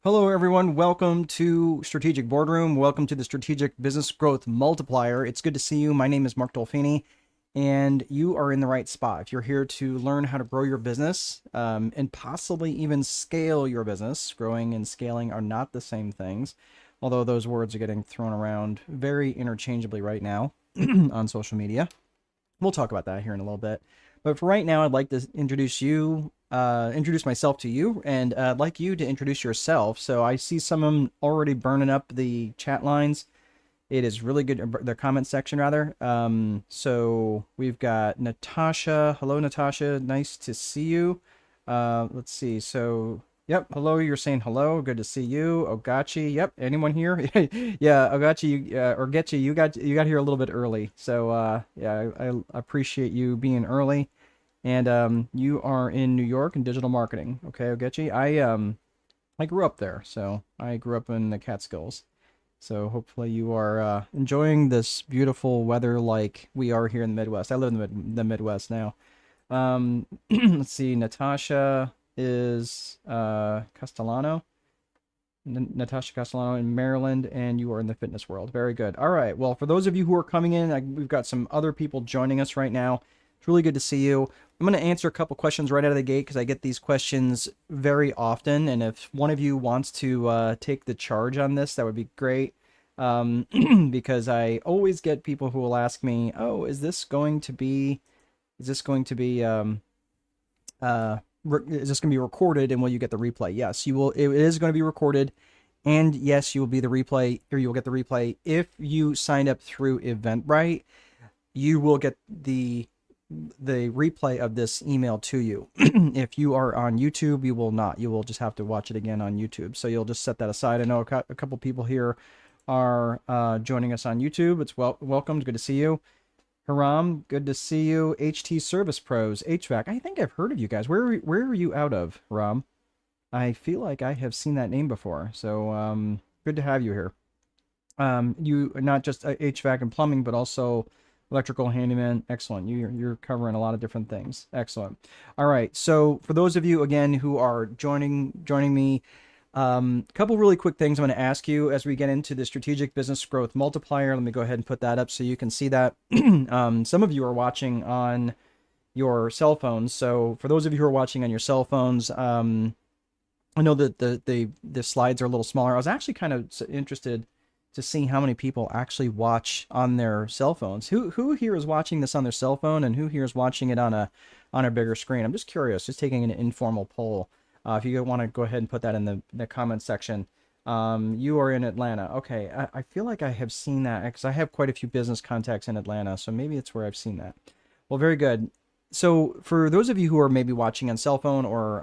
Hello, everyone. Welcome to Strategic Boardroom. Welcome to the Strategic Business Growth Multiplier. It's good to see you. My name is Mark Dolfini, and you are in the right spot. If you're here to learn how to grow your business and possibly even scale your business, growing and scaling are not the same things, although those words are getting thrown around very interchangeably right now on social media. We'll talk about that here in a little bit. But for right now, I'd like to introduce myself to you, and I'd like you to introduce yourself. So I see some of them already burning up the chat lines. It is really good, the comment section rather. So we've got Natasha. Hello, Natasha. Nice to see you. Let's see. So, yep. Hello. You're saying hello. Good to see you. Ogachi. Yep. Anyone here? Yeah. Ogachi, or Getchi, you got here a little bit early. So, yeah, I appreciate you being early. And you are in New York in digital marketing. Okay, Ogechi. I grew up there, so I grew up in the Catskills. So hopefully you are enjoying this beautiful weather like we are here in the Midwest. I live in the Midwest now. Let's see. Natasha is Castellano. Natasha Castellano in Maryland, and you are in the fitness world. Very good. All right. Well, for those of you who are coming in, we've got some other people joining us right now. It's really good to see you. I'm going to answer a couple questions right out of the gate because I get these questions very often. And if one of you wants to take the charge on this, that would be great. Because I always get people who will ask me, "Oh, is this going to be recorded, and will you get the replay?" Yes, you will. It is going to be recorded, and yes, you will be the replay, or you will get the replay if you sign up through Eventbrite. You will get the replay of this email to you. If you are on YouTube, you will not. You will just have to watch it again on YouTube. So you'll just set that aside. I know a couple people here are joining us on YouTube. It's welcome. Good to see you. Haram, good to see you. HT Service Pros, HVAC. I think I've heard of you guys. Where are you out of, Haram? I feel like I have seen that name before. So good to have you here. You are not just HVAC and plumbing, but also electrical handyman. Excellent. You're covering a lot of different things. Excellent. All right. So for those of you again who are joining me, a couple really quick things I'm going to ask you as we get into the strategic business growth multiplier. Let me go ahead and put that up so you can see that. Some of you are watching on your cell phones. So for those of you who are watching on your cell phones, I know that the slides are a little smaller. I was actually kind of interested to see how many people actually watch on their cell phones. Who here is watching this on their cell phone, and who here is watching it on a bigger screen? I'm just curious, just taking an informal poll. If you want to go ahead and put that in the comment section. You are in Atlanta. Okay, I feel like I have seen that because I have quite a few business contacts in Atlanta, so maybe it's where I've seen that. Well, very good. So for those of you who are maybe watching on cell phone or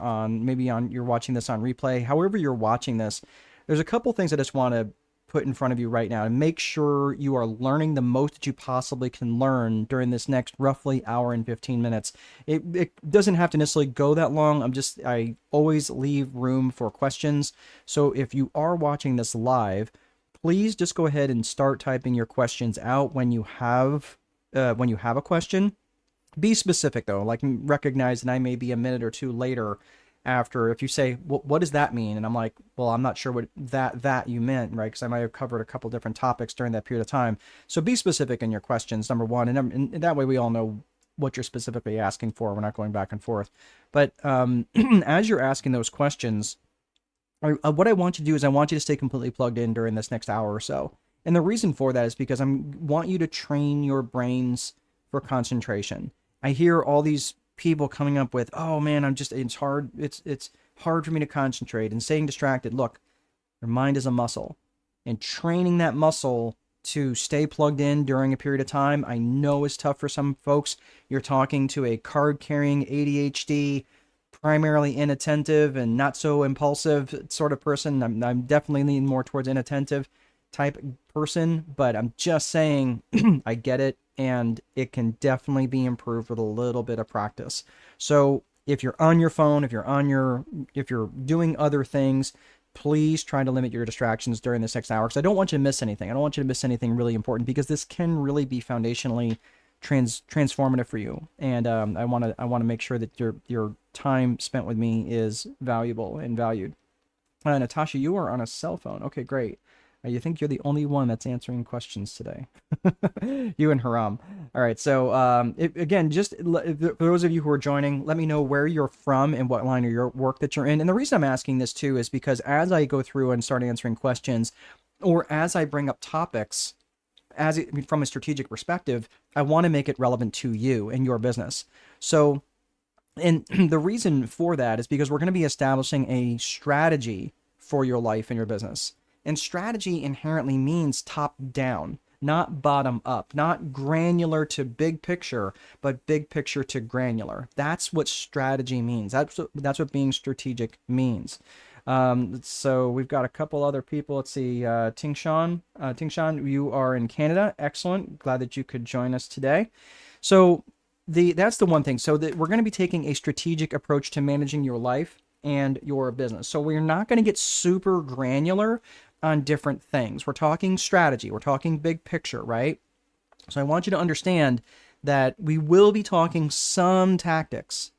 you're watching this on replay, however you're watching this, there's a couple things I just want to put in front of you right now and make sure you are learning the most that you possibly can learn during this next roughly hour and 15 minutes. It doesn't have to necessarily go that long. I always leave room for questions. So if you are watching this live, please just go ahead and start typing your questions out when you have a question. Be specific though, like recognize that I may be a minute or two later after. If you say, well, what does that mean? And I'm like, well, I'm not sure what that you meant, right? Because I might have covered a couple different topics during that period of time. So be specific in your questions, number one. And that way we all know what you're specifically asking for. We're not going back and forth. But as you're asking those questions, what I want you to do is I want you to stay completely plugged in during this next hour or so. And the reason for that is because I want you to train your brains for concentration. I hear all these people coming up with, oh man, it's hard for me to concentrate and staying distracted. Look, your mind is a muscle, and training that muscle to stay plugged in during a period of time, I know is tough for some folks. You're talking to a card-carrying ADHD, primarily inattentive and not so impulsive sort of person. I'm definitely leaning more towards inattentive type person, but I'm just saying I get it, and it can definitely be improved with a little bit of practice. So if you're on your phone, if you're doing other things, please try to limit your distractions during this next hour, because I don't want you to miss anything. I don't want you to miss anything really important, because this can really be foundationally transformative for you. And I want to make sure that your time spent with me is valuable and valued. Natasha, you are on a cell phone. Okay, great. You think you're the only one that's answering questions today. You and Haram. All right. So, again, for those of you who are joining, let me know where you're from and what line of your work that you're in. And the reason I'm asking this too is because as I go through and start answering questions, or as I bring up topics, from a strategic perspective, I want to make it relevant to you and your business. So, and the reason for that is because we're going to be establishing a strategy for your life and your business. And strategy inherently means top down, not bottom up, not granular to big picture, but big picture to granular. That's what strategy means. That's what being strategic means. So we've got a couple other people. Let's see, Tingshan. Tingshan, you are in Canada. Excellent. Glad that you could join us today. So that's the one thing. So that we're going to be taking a strategic approach to managing your life and your business. So we're not going to get super granular on different things. We're talking strategy. We're talking big picture, right? So I want you to understand that we will be talking some tactics,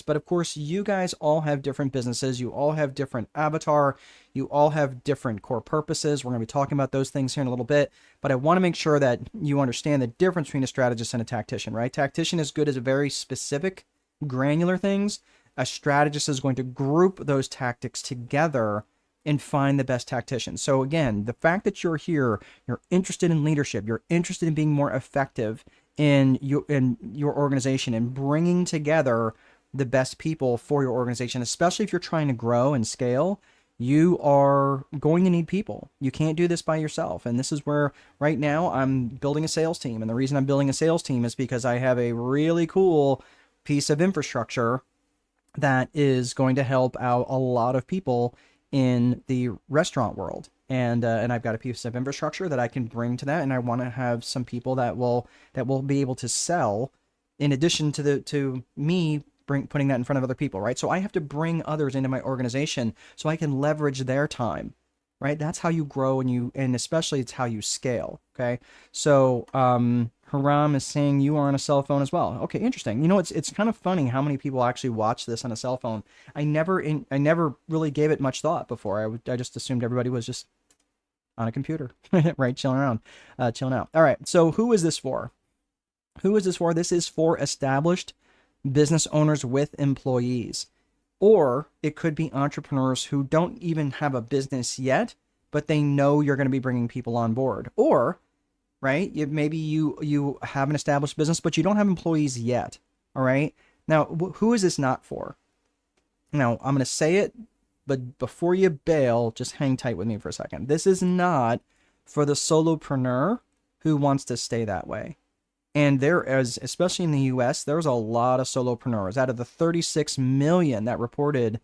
but of course you guys all have different businesses. You all have different avatar. You all have different core purposes. We're going to be talking about those things here in a little bit, but I want to make sure that you understand the difference between a strategist and a tactician, right? Tactician is good as a very specific, granular things. A strategist is going to group those tactics together and find the best tactician. So again, the fact that you're here, you're interested in leadership, you're interested in being more effective in your organization and bringing together the best people for your organization, especially if you're trying to grow and scale, you are going to need people. You can't do this by yourself. And this is where right now I'm building a sales team. And the reason I'm building a sales team is because I have a really cool piece of infrastructure that is going to help out a lot of people in the restaurant world. And I've got a piece of infrastructure that I can bring to that, and I want to have some people that will be able to sell in addition to me putting that in front of other people, right? So I have to bring others into my organization so I can leverage their time, right? That's how you grow, and especially it's how you scale, okay? So Haram is saying you are on a cell phone as well. Okay, interesting. You know, it's kind of funny how many people actually watch this on a cell phone. I never really gave it much thought before. I just assumed everybody was just on a computer, right? Chilling out. All right. So who is this for? This is for established business owners with employees, or it could be entrepreneurs who don't even have a business yet, but they know you're going to be bringing people on board, or right? Maybe you have an established business, but you don't have employees yet. All right. Now, who is this not for? Now, I'm going to say it, but before you bail, just hang tight with me for a second. This is not for the solopreneur who wants to stay that way. And especially in the US, there's a lot of solopreneurs. Out of the 36 million that reported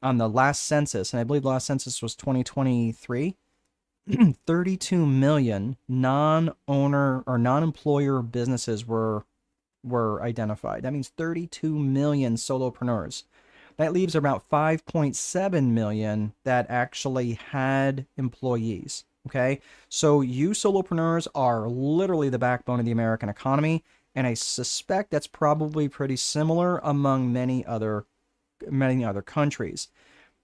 on the last census, and I believe the last census was 2023, 32 million non-owner or non-employer businesses were identified. That means 32 million solopreneurs. That leaves about 5.7 million that actually had employees. Okay, so you solopreneurs are literally the backbone of the American economy, and I suspect that's probably pretty similar among many other countries.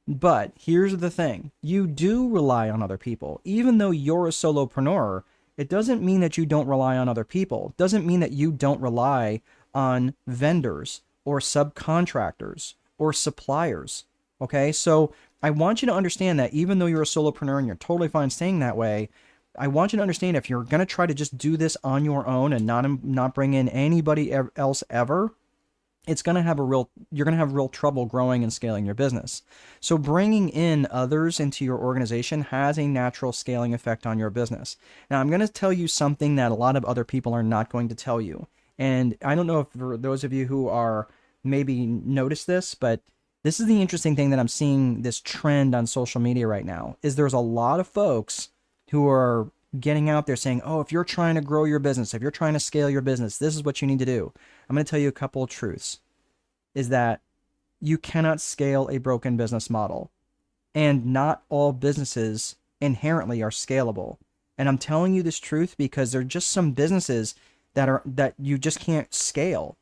But here's the thing. You do rely on other people. Even though you're a solopreneur, it doesn't mean that you don't rely on other people. It doesn't mean that you don't rely on vendors or subcontractors or suppliers. Okay, so I want you to understand that even though you're a solopreneur and you're totally fine staying that way, I want you to understand if you're going to try to just do this on your own and not bring in anybody else ever, you're going to have real trouble growing and scaling your business. So bringing in others into your organization has a natural scaling effect on your business. Now, I'm going to tell you something that a lot of other people are not going to tell you. And I don't know if for those of you who are maybe notice this, but this is the interesting thing that I'm seeing this trend on social media right now is there's a lot of folks who are getting out there saying, oh, if you're trying to grow your business, if you're trying to scale your business, this is what you need to do. I'm going to tell you a couple of truths, is that you cannot scale a broken business model, and not all businesses inherently are scalable. And I'm telling you this truth because there are just some businesses that you just can't scale.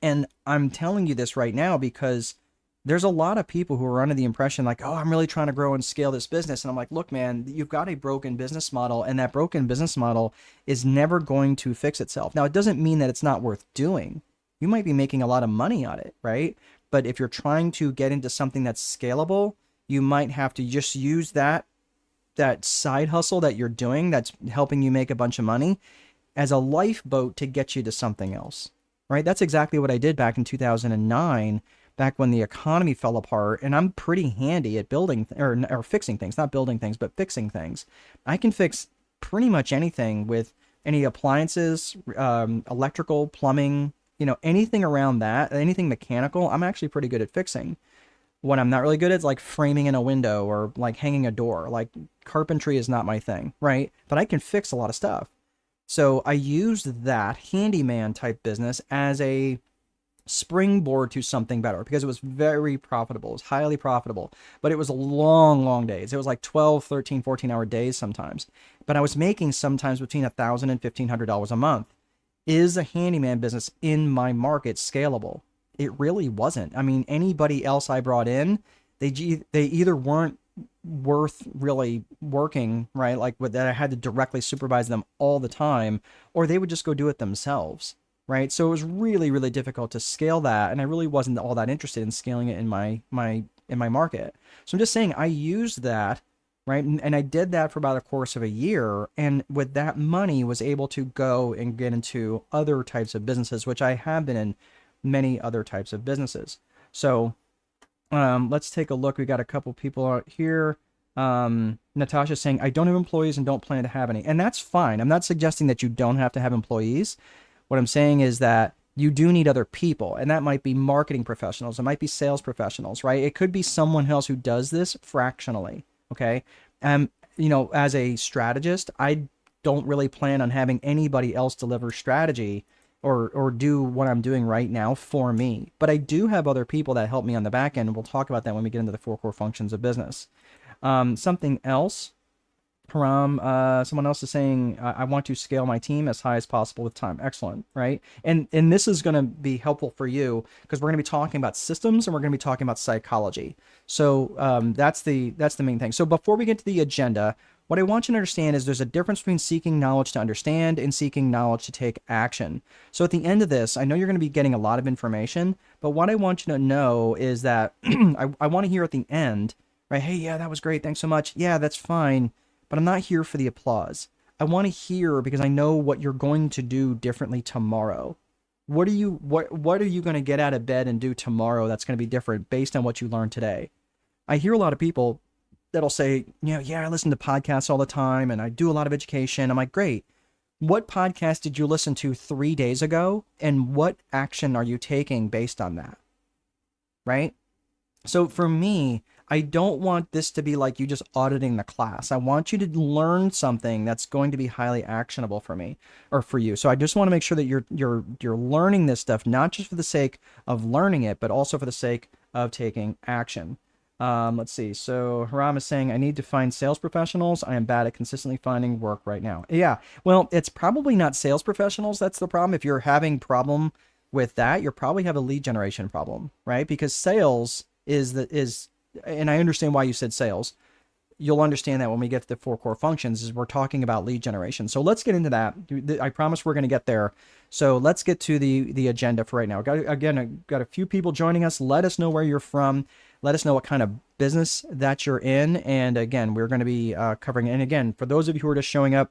And I'm telling you this right now because There's a lot of people who are under the impression like, oh, I'm really trying to grow and scale this business. And I'm like, look, man, you've got a broken business model, and that broken business model is never going to fix itself. Now, it doesn't mean that it's not worth doing. You might be making a lot of money on it, right? But if you're trying to get into something that's scalable, you might have to just use that side hustle that you're doing that's helping you make a bunch of money as a lifeboat to get you to something else, right? That's exactly what I did back in 2009, back when the economy fell apart. And I'm pretty handy at building or fixing things, not building things, but fixing things. I can fix pretty much anything with any appliances, electrical, plumbing, anything around that, anything mechanical. I'm actually pretty good at fixing. What I'm not really good at is like framing in a window or like hanging a door. Like carpentry is not my thing, right? But I can fix a lot of stuff. So I used that handyman type business as a springboard to something better because it was very profitable. It was highly profitable, but it was long, long days. It was like 12, 13, 14-hour days sometimes. But I was making sometimes between $1,000 and $1,500 a month. Is a handyman business in my market scalable? It really wasn't. I mean, anybody else I brought in, they either weren't worth really working, right? Like that I had to directly supervise them all the time, or they would just go do it themselves, right? So it was really, really difficult to scale that, and I really wasn't all that interested in scaling it in my market. So I'm just saying I used that, right? And I did that for about a course of a year, and with that money was able to go and get into other types of businesses, which I have been in many other types of businesses. So let's take a look. We got a couple people out here. Natasha's saying, I don't have employees and don't plan to have any. And that's fine. I'm not suggesting that you don't have to have employees. What I'm saying is that you do need other people, and that might be marketing professionals. It might be sales professionals, right? It could be someone else who does this fractionally. Okay. As a strategist, I don't really plan on having anybody else deliver strategy or do what I'm doing right now for me. But I do have other people that help me on the back end, and we'll talk about that when we get into the 4 core functions of business. Something else, Haram, someone else is saying, I want to scale my team as high as possible with time. Excellent, right? And this is going to be helpful for you because we're going to be talking about systems and we're going to be talking about psychology. So that's the main thing. So before we get to the agenda, what I want you to understand is there's a difference between seeking knowledge to understand and seeking knowledge to take action. So at the end of this, I know you're going to be getting a lot of information, but what I want you to know is that I want to hear at the end, right? Hey, yeah, that was great. Thanks so much. Yeah, that's fine. But I'm not here for the applause. I want to hear because I know what you're going to do differently tomorrow. What are you going to get out of bed and do tomorrow that's going to be different based on what you learned today? I hear a lot of people that'll say, yeah, I listen to podcasts all the time and I do a lot of education. I'm like, great. What podcast did you listen to 3 days ago? And what action are you taking based on that? Right? So for me, I don't want this to be like you just auditing the class. I want you to learn something that's going to be highly actionable for me or for you. So I just want to make sure that you're learning this stuff, not just for the sake of learning it, but also for the sake of taking action. Let's see. So Haram is saying, I need to find sales professionals. I am bad at consistently finding work right now. Yeah. Well, it's probably not sales professionals. That's the problem. If you're having problem with that, you probably have a lead generation problem, right? Because sales is, and I understand why you said sales. You'll understand that when we get to the 4 core functions is we're talking about lead generation. So let's get into that. I promise we're going to get there. So let's get to the agenda for right now. Got a few people joining us. Let us know where you're from. Let us know what kind of business that you're in. And again, we're going to be covering, and again, for those of you who are just showing up,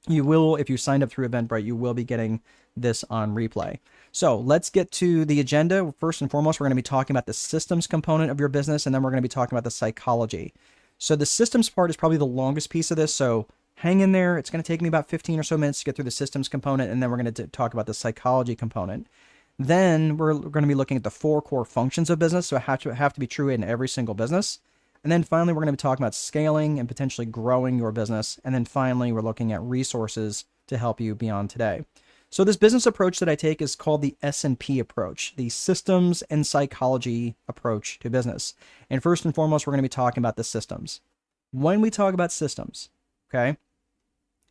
you will, if you signed up through Eventbrite, you will be getting this on replay. So let's get to the agenda. First and foremost, we're going to be talking about the systems component of your business, and then we're going to be talking about the psychology. So the systems part is probably the longest piece of this. So hang in there. It's going to take me about 15 or so minutes to get through the systems component, and then we're going to talk about the psychology component. Then we're going to be looking at the 4 core functions of business. So it have to be true in every single business. And then finally, we're going to be talking about scaling and potentially growing your business. And then finally, we're looking at resources to help you beyond today. So this business approach that I take is called the S&P approach, the systems and psychology approach to business. And first and foremost, we're going to be talking about the systems. When we talk about systems, okay,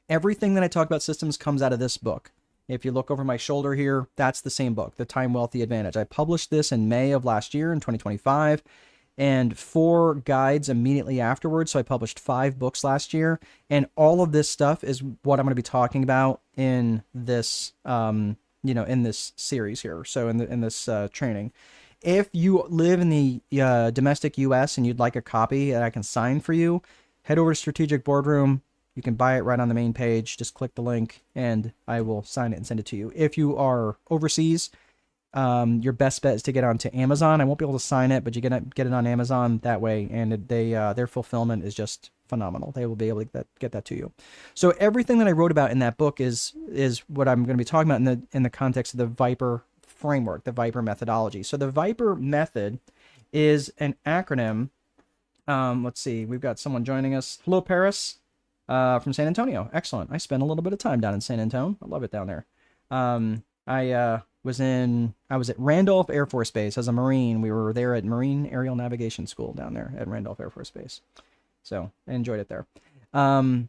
everything that I talk about systems comes out of this book. If you look over my shoulder here, that's the same book, The Time Wealthy Advantage. I published this in May of last year in 2025 and 4 guides immediately afterwards. So I published 5 books last year, and all of this stuff is what I'm going to be talking about in this, in this series here. So in this training. If you live in the domestic US and you'd like a copy that I can sign for you, head over to Strategic Boardroom. You can buy it right on the main page. Just click the link and I will sign it and send it to you. If you are overseas, your best bet is to get onto Amazon. I won't be able to sign it, but you get it on Amazon that way, and their fulfillment is just phenomenal. They will be able to get that to you. So everything that I wrote about in that book is what I'm going to be talking about in the context of the Viper framework, the Viper methodology. So the Viper method is an acronym. Let's see, we've got someone joining us. Hello, Paris, from San Antonio. Excellent. I spent a little bit of time down in San Antonio. I love it down there. I was at Randolph Air Force Base as a Marine. We were there at Marine Aerial Navigation School down there at Randolph Air Force Base. So I enjoyed it there. And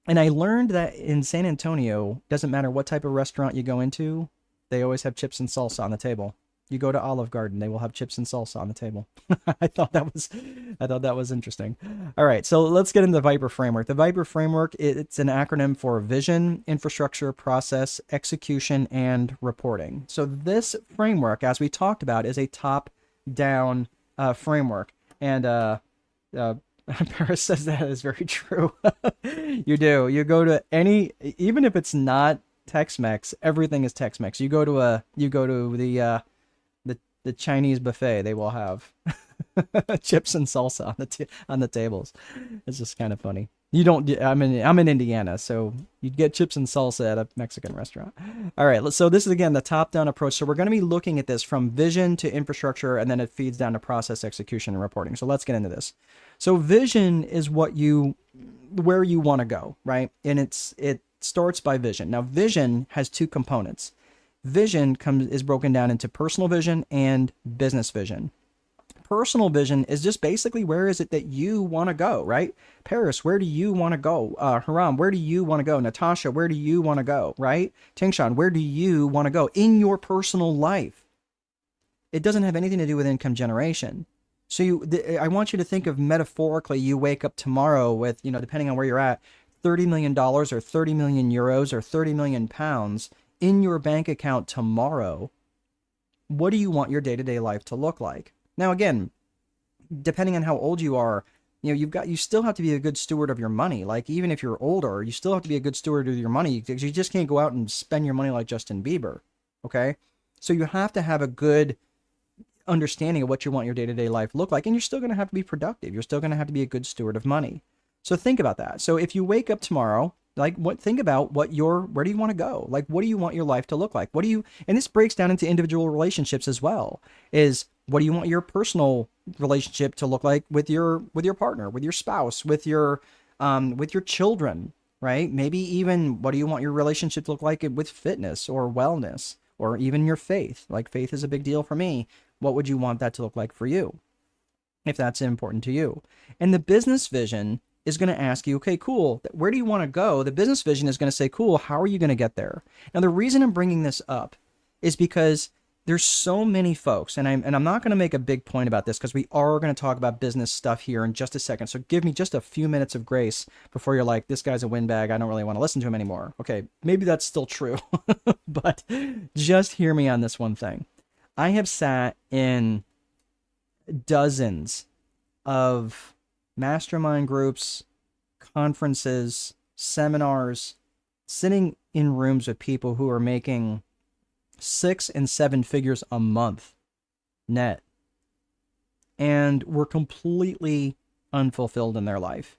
I learned that in San Antonio, doesn't matter what type of restaurant you go into, they always have chips and salsa on the table. You go to Olive Garden, they will have chips and salsa on the table. I thought that was interesting. All right, so let's get into the Viper framework. The Viper framework, it's an acronym for vision, infrastructure, process, execution, and reporting. So this framework, as we talked about, is a top-down framework. And Paris says that is very true. You do. You go to even if it's not Tex-Mex, everything is Tex-Mex. You go to the Chinese buffet, they will have chips and salsa on the tables. It's just kind of funny. You don't. I'm in Indiana, so you'd get chips and salsa at a Mexican restaurant. All right. So this is again the top-down approach. So we're going to be looking at this from vision to infrastructure, and then it feeds down to process, execution, and reporting. So let's get into this. So vision is where you want to go, right? And it starts by vision. Now, vision has 2 components. Vision is broken down into personal vision and business vision. Personal vision is just basically where is it that you want to go, right? Paris, where do you want to go? Haram, where do you want to go? Natasha, where do you want to go, right? Tingshan, where do you want to go in your personal life? It doesn't have anything to do with income generation. So I want you to think of metaphorically, you wake up tomorrow with, depending on where you're at, $30 million or 30 million euros or 30 million pounds in your bank account tomorrow. What do you want your day-to-day life to look like? Now, again, depending on how old you are, you still have to be a good steward of your money. Like, even if you're older, you still have to be a good steward of your money, because you just can't go out and spend your money like Justin Bieber. Okay. So you have to have a good understanding of what you want your day-to-day life to look like. And you're still going to have to be productive. You're still going to have to be a good steward of money. So think about that. So if you wake up tomorrow, think about where do you want to go? Like, what do you want your life to look like? And this breaks down into individual relationships as well, is what do you want your personal relationship to look like with your partner, with your spouse, with your children, right? Maybe even what do you want your relationship to look like with fitness or wellness, or even your faith? Like, faith is a big deal for me. What would you want that to look like for you, if that's important to you? And the business vision is going to ask you, okay, cool, where do you want to go? The business vision is going to say, cool, how are you going to get there? Now, the reason I'm bringing this up is because there's so many folks, and I'm not going to make a big point about this, because we are going to talk about business stuff here in just a second. So give me just a few minutes of grace before you're like, this guy's a windbag, I don't really want to listen to him anymore. Okay, maybe that's still true, but just hear me on this one thing. I have sat in dozens of mastermind groups, conferences, seminars, sitting in rooms with people who are making 6 and 7 figures a month net, and were completely unfulfilled in their life.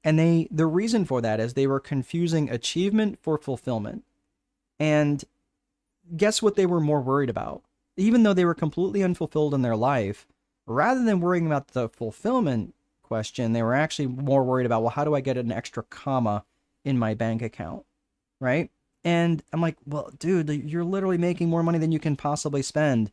And the reason for that is they were confusing achievement for fulfillment. And guess what they were more worried about? Even though they were completely unfulfilled in their life, rather than worrying about the fulfillment question, they were actually more worried about, well, how do I get an extra comma in my bank account, right? And I'm like, well, dude, you're literally making more money than you can possibly spend,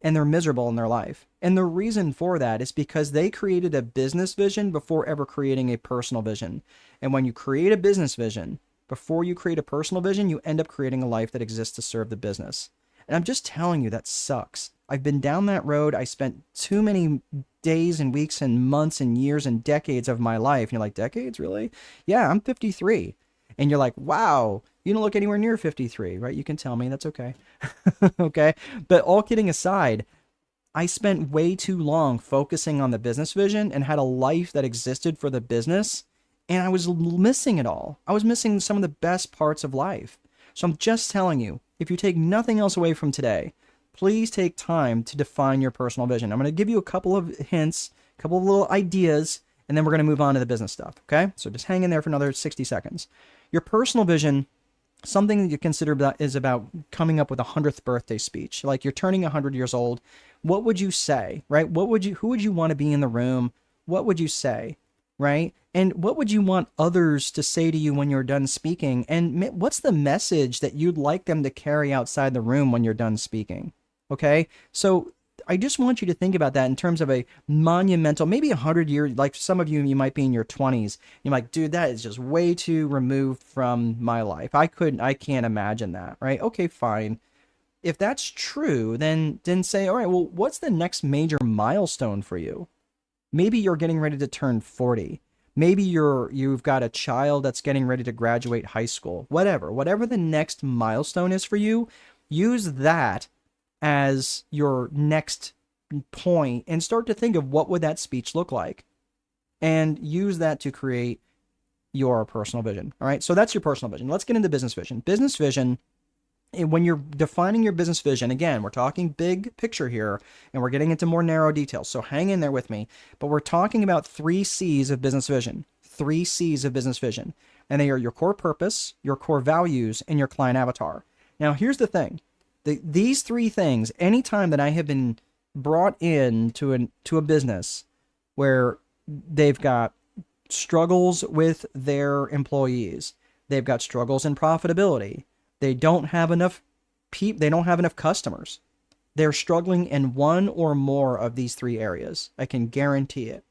and they're miserable in their life. And the reason for that is because they created a business vision before ever creating a personal vision. And when you create a business vision, before you create a personal vision, you end up creating a life that exists to serve the business. And I'm just telling you, that sucks. I've been down that road. I spent too many days and weeks and months and years and decades of my life. And you're like, decades, really? Yeah, I'm 53. And you're like, wow, you don't look anywhere near 53, right? You can tell me, that's okay. Okay. But all kidding aside, I spent way too long focusing on the business vision and had a life that existed for the business. And I was missing it all. I was missing some of the best parts of life. So I'm just telling you, if you take nothing else away from today, please take time to define your personal vision. I'm going to give you a couple of hints, a couple of little ideas, and then we're going to move on to the business stuff. Okay. So just hang in there for another 60 seconds. Your personal vision, something that you consider is about coming up with a 100th birthday speech. Like you're turning 100 years old. What would you say, right? Who would you want to be in the room? What would you say, right? And what would you want others to say to you when you're done speaking? And what's the message that you'd like them to carry outside the room when you're done speaking? Okay. So I just want you to think about that in terms of a monumental, maybe 100 years, like some of you might be in your 20s. You're like, dude, that is just way too removed from my life. I can't imagine that, right? Okay, fine. If that's true, then say, all right, well, what's the next major milestone for you? Maybe you're getting ready to turn 40. Maybe you've got a child that's getting ready to graduate high school. Whatever the next milestone is for you, use that as your next point and start to think of what would that speech look like, and use that to create your personal vision. All right. So that's your personal vision. Let's get into business vision. Business vision, when you're defining your business vision, again, we're talking big picture here and we're getting into more narrow details. So hang in there with me, but we're talking about 3 C's of business vision, 3 C's of business vision, and they are your core purpose, your core values, and your client avatar. Now, here's the thing. These 3 things, anytime that I have been brought in to a business where they've got struggles with their employees, they've got struggles in profitability, they don't have enough customers, they're struggling in one or more of these 3 areas. I can guarantee it.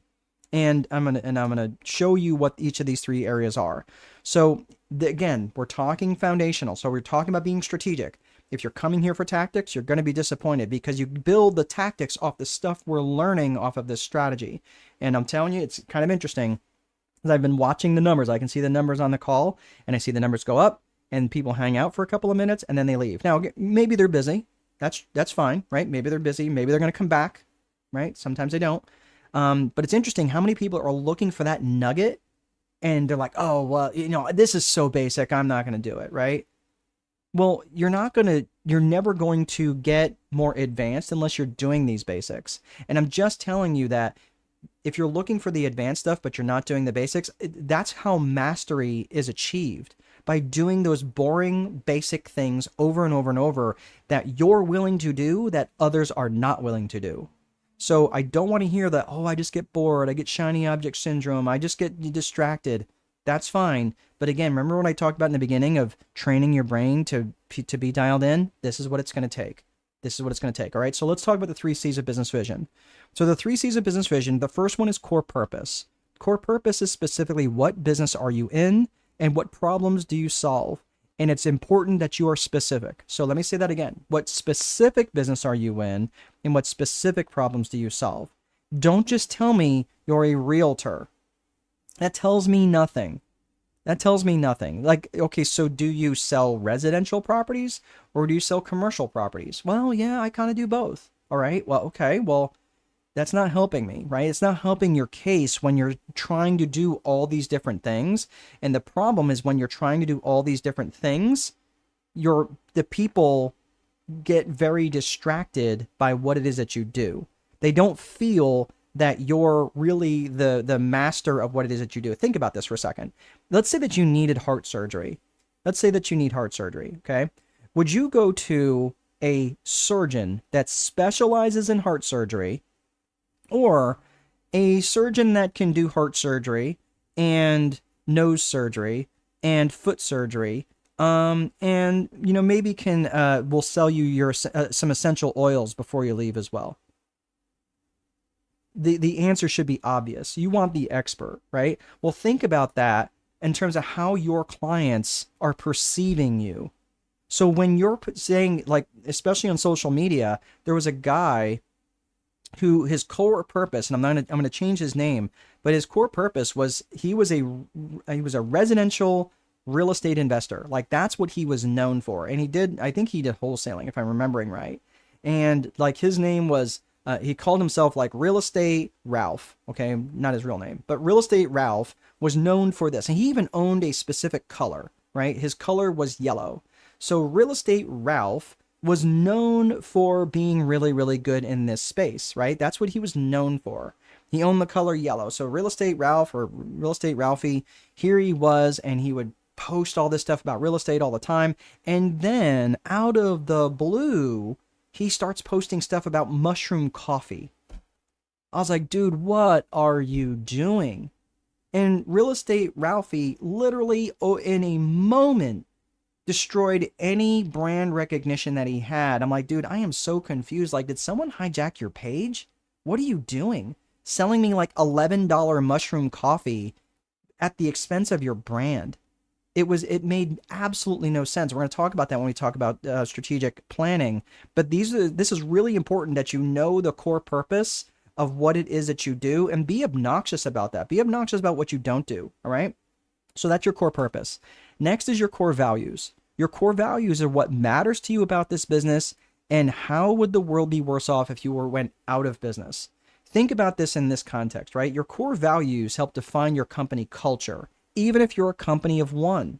And I'm gonna show you what each of these 3 areas are. So again, we're talking foundational. So we're talking about being strategic. If you're coming here for tactics, you're going to be disappointed because you build the tactics off the stuff we're learning off of this strategy. And I'm telling you, it's kind of interesting because I've been watching the numbers. I can see the numbers on the call and I see the numbers go up and people hang out for a couple of minutes and then they leave. Now, maybe they're busy. That's fine, right? Maybe they're busy. Maybe they're going to come back, right? Sometimes they don't. But it's interesting how many people are looking for that nugget and they're like, oh, well, this is so basic. I'm not going to do it, right? Well, you're never going to get more advanced unless you're doing these basics. And I'm just telling you that if you're looking for the advanced stuff, but you're not doing the basics, that's how mastery is achieved, by doing those boring basic things over and over and over that you're willing to do that others are not willing to do. So I don't want to hear that, oh, I just get bored. I get shiny object syndrome. I just get distracted. That's fine. But again, remember what I talked about in the beginning of training your brain to be dialed in? This is what it's going to take. This is what it's going to take. All right. So let's talk about the 3 C's of business vision. So the 3 C's of business vision, the first one is core purpose. Core purpose is specifically what business are you in and what problems do you solve? And it's important that you are specific. So let me say that again. What specific business are you in and what specific problems do you solve? Don't just tell me you're a realtor. That tells me nothing. That tells me nothing. Like, okay, so do you sell residential properties or do you sell commercial properties? Well, yeah, I kind of do both. All right. Well, okay. Well, that's not helping me, right? It's not helping your case when you're trying to do all these different things. And the problem is when you're trying to do all these different things, the people get very distracted by what it is that you do. They don't feel that you're really the master of what it is that you do. Think about this for a second. Let's say that you needed heart surgery. Let's say that you need heart surgery, okay? Would you go to a surgeon that specializes in heart surgery or a surgeon that can do heart surgery and nose surgery and foot surgery and maybe will sell you some essential oils before you leave as well? The answer should be obvious. You want the expert, right? Well, think about that in terms of how your clients are perceiving you. So when you're saying, like, especially on social media, there was a guy who his core purpose, and I'm gonna change his name, but his core purpose was he was a residential real estate investor. Like, that's what he was known for. And I think he did wholesaling, if I'm remembering right. And like his name was, he called himself like Real Estate Ralph. Okay, not his real name, but Real Estate Ralph was known for this. And he even owned a specific color, right? His color was yellow. So Real Estate Ralph was known for being really, really good in this space, right? That's what he was known for. He owned the color yellow. So Real Estate Ralph, or Real Estate Ralphie, here he was, and he would post all this stuff about real estate all the time. And then out of the blue, he starts posting stuff about mushroom coffee. I was like, dude, what are you doing? And Real Estate Ralphie literally, in a moment, destroyed any brand recognition that he had. I'm like, dude, I am so confused. Like, did someone hijack your page? What are you doing? Selling me like $11 mushroom coffee at the expense of your brand. It made absolutely no sense. We're going to talk about that when we talk about strategic planning. But this is really important, that you know the core purpose of what it is that you do, and be obnoxious about that. Be obnoxious about what you don't do. All right. So that's your core purpose. Next is your core values. Your core values are what matters to you about this business, and how would the world be worse off if you went out of business? Think about this in this context, right? Your core values help define your company culture, even if you're a company of one.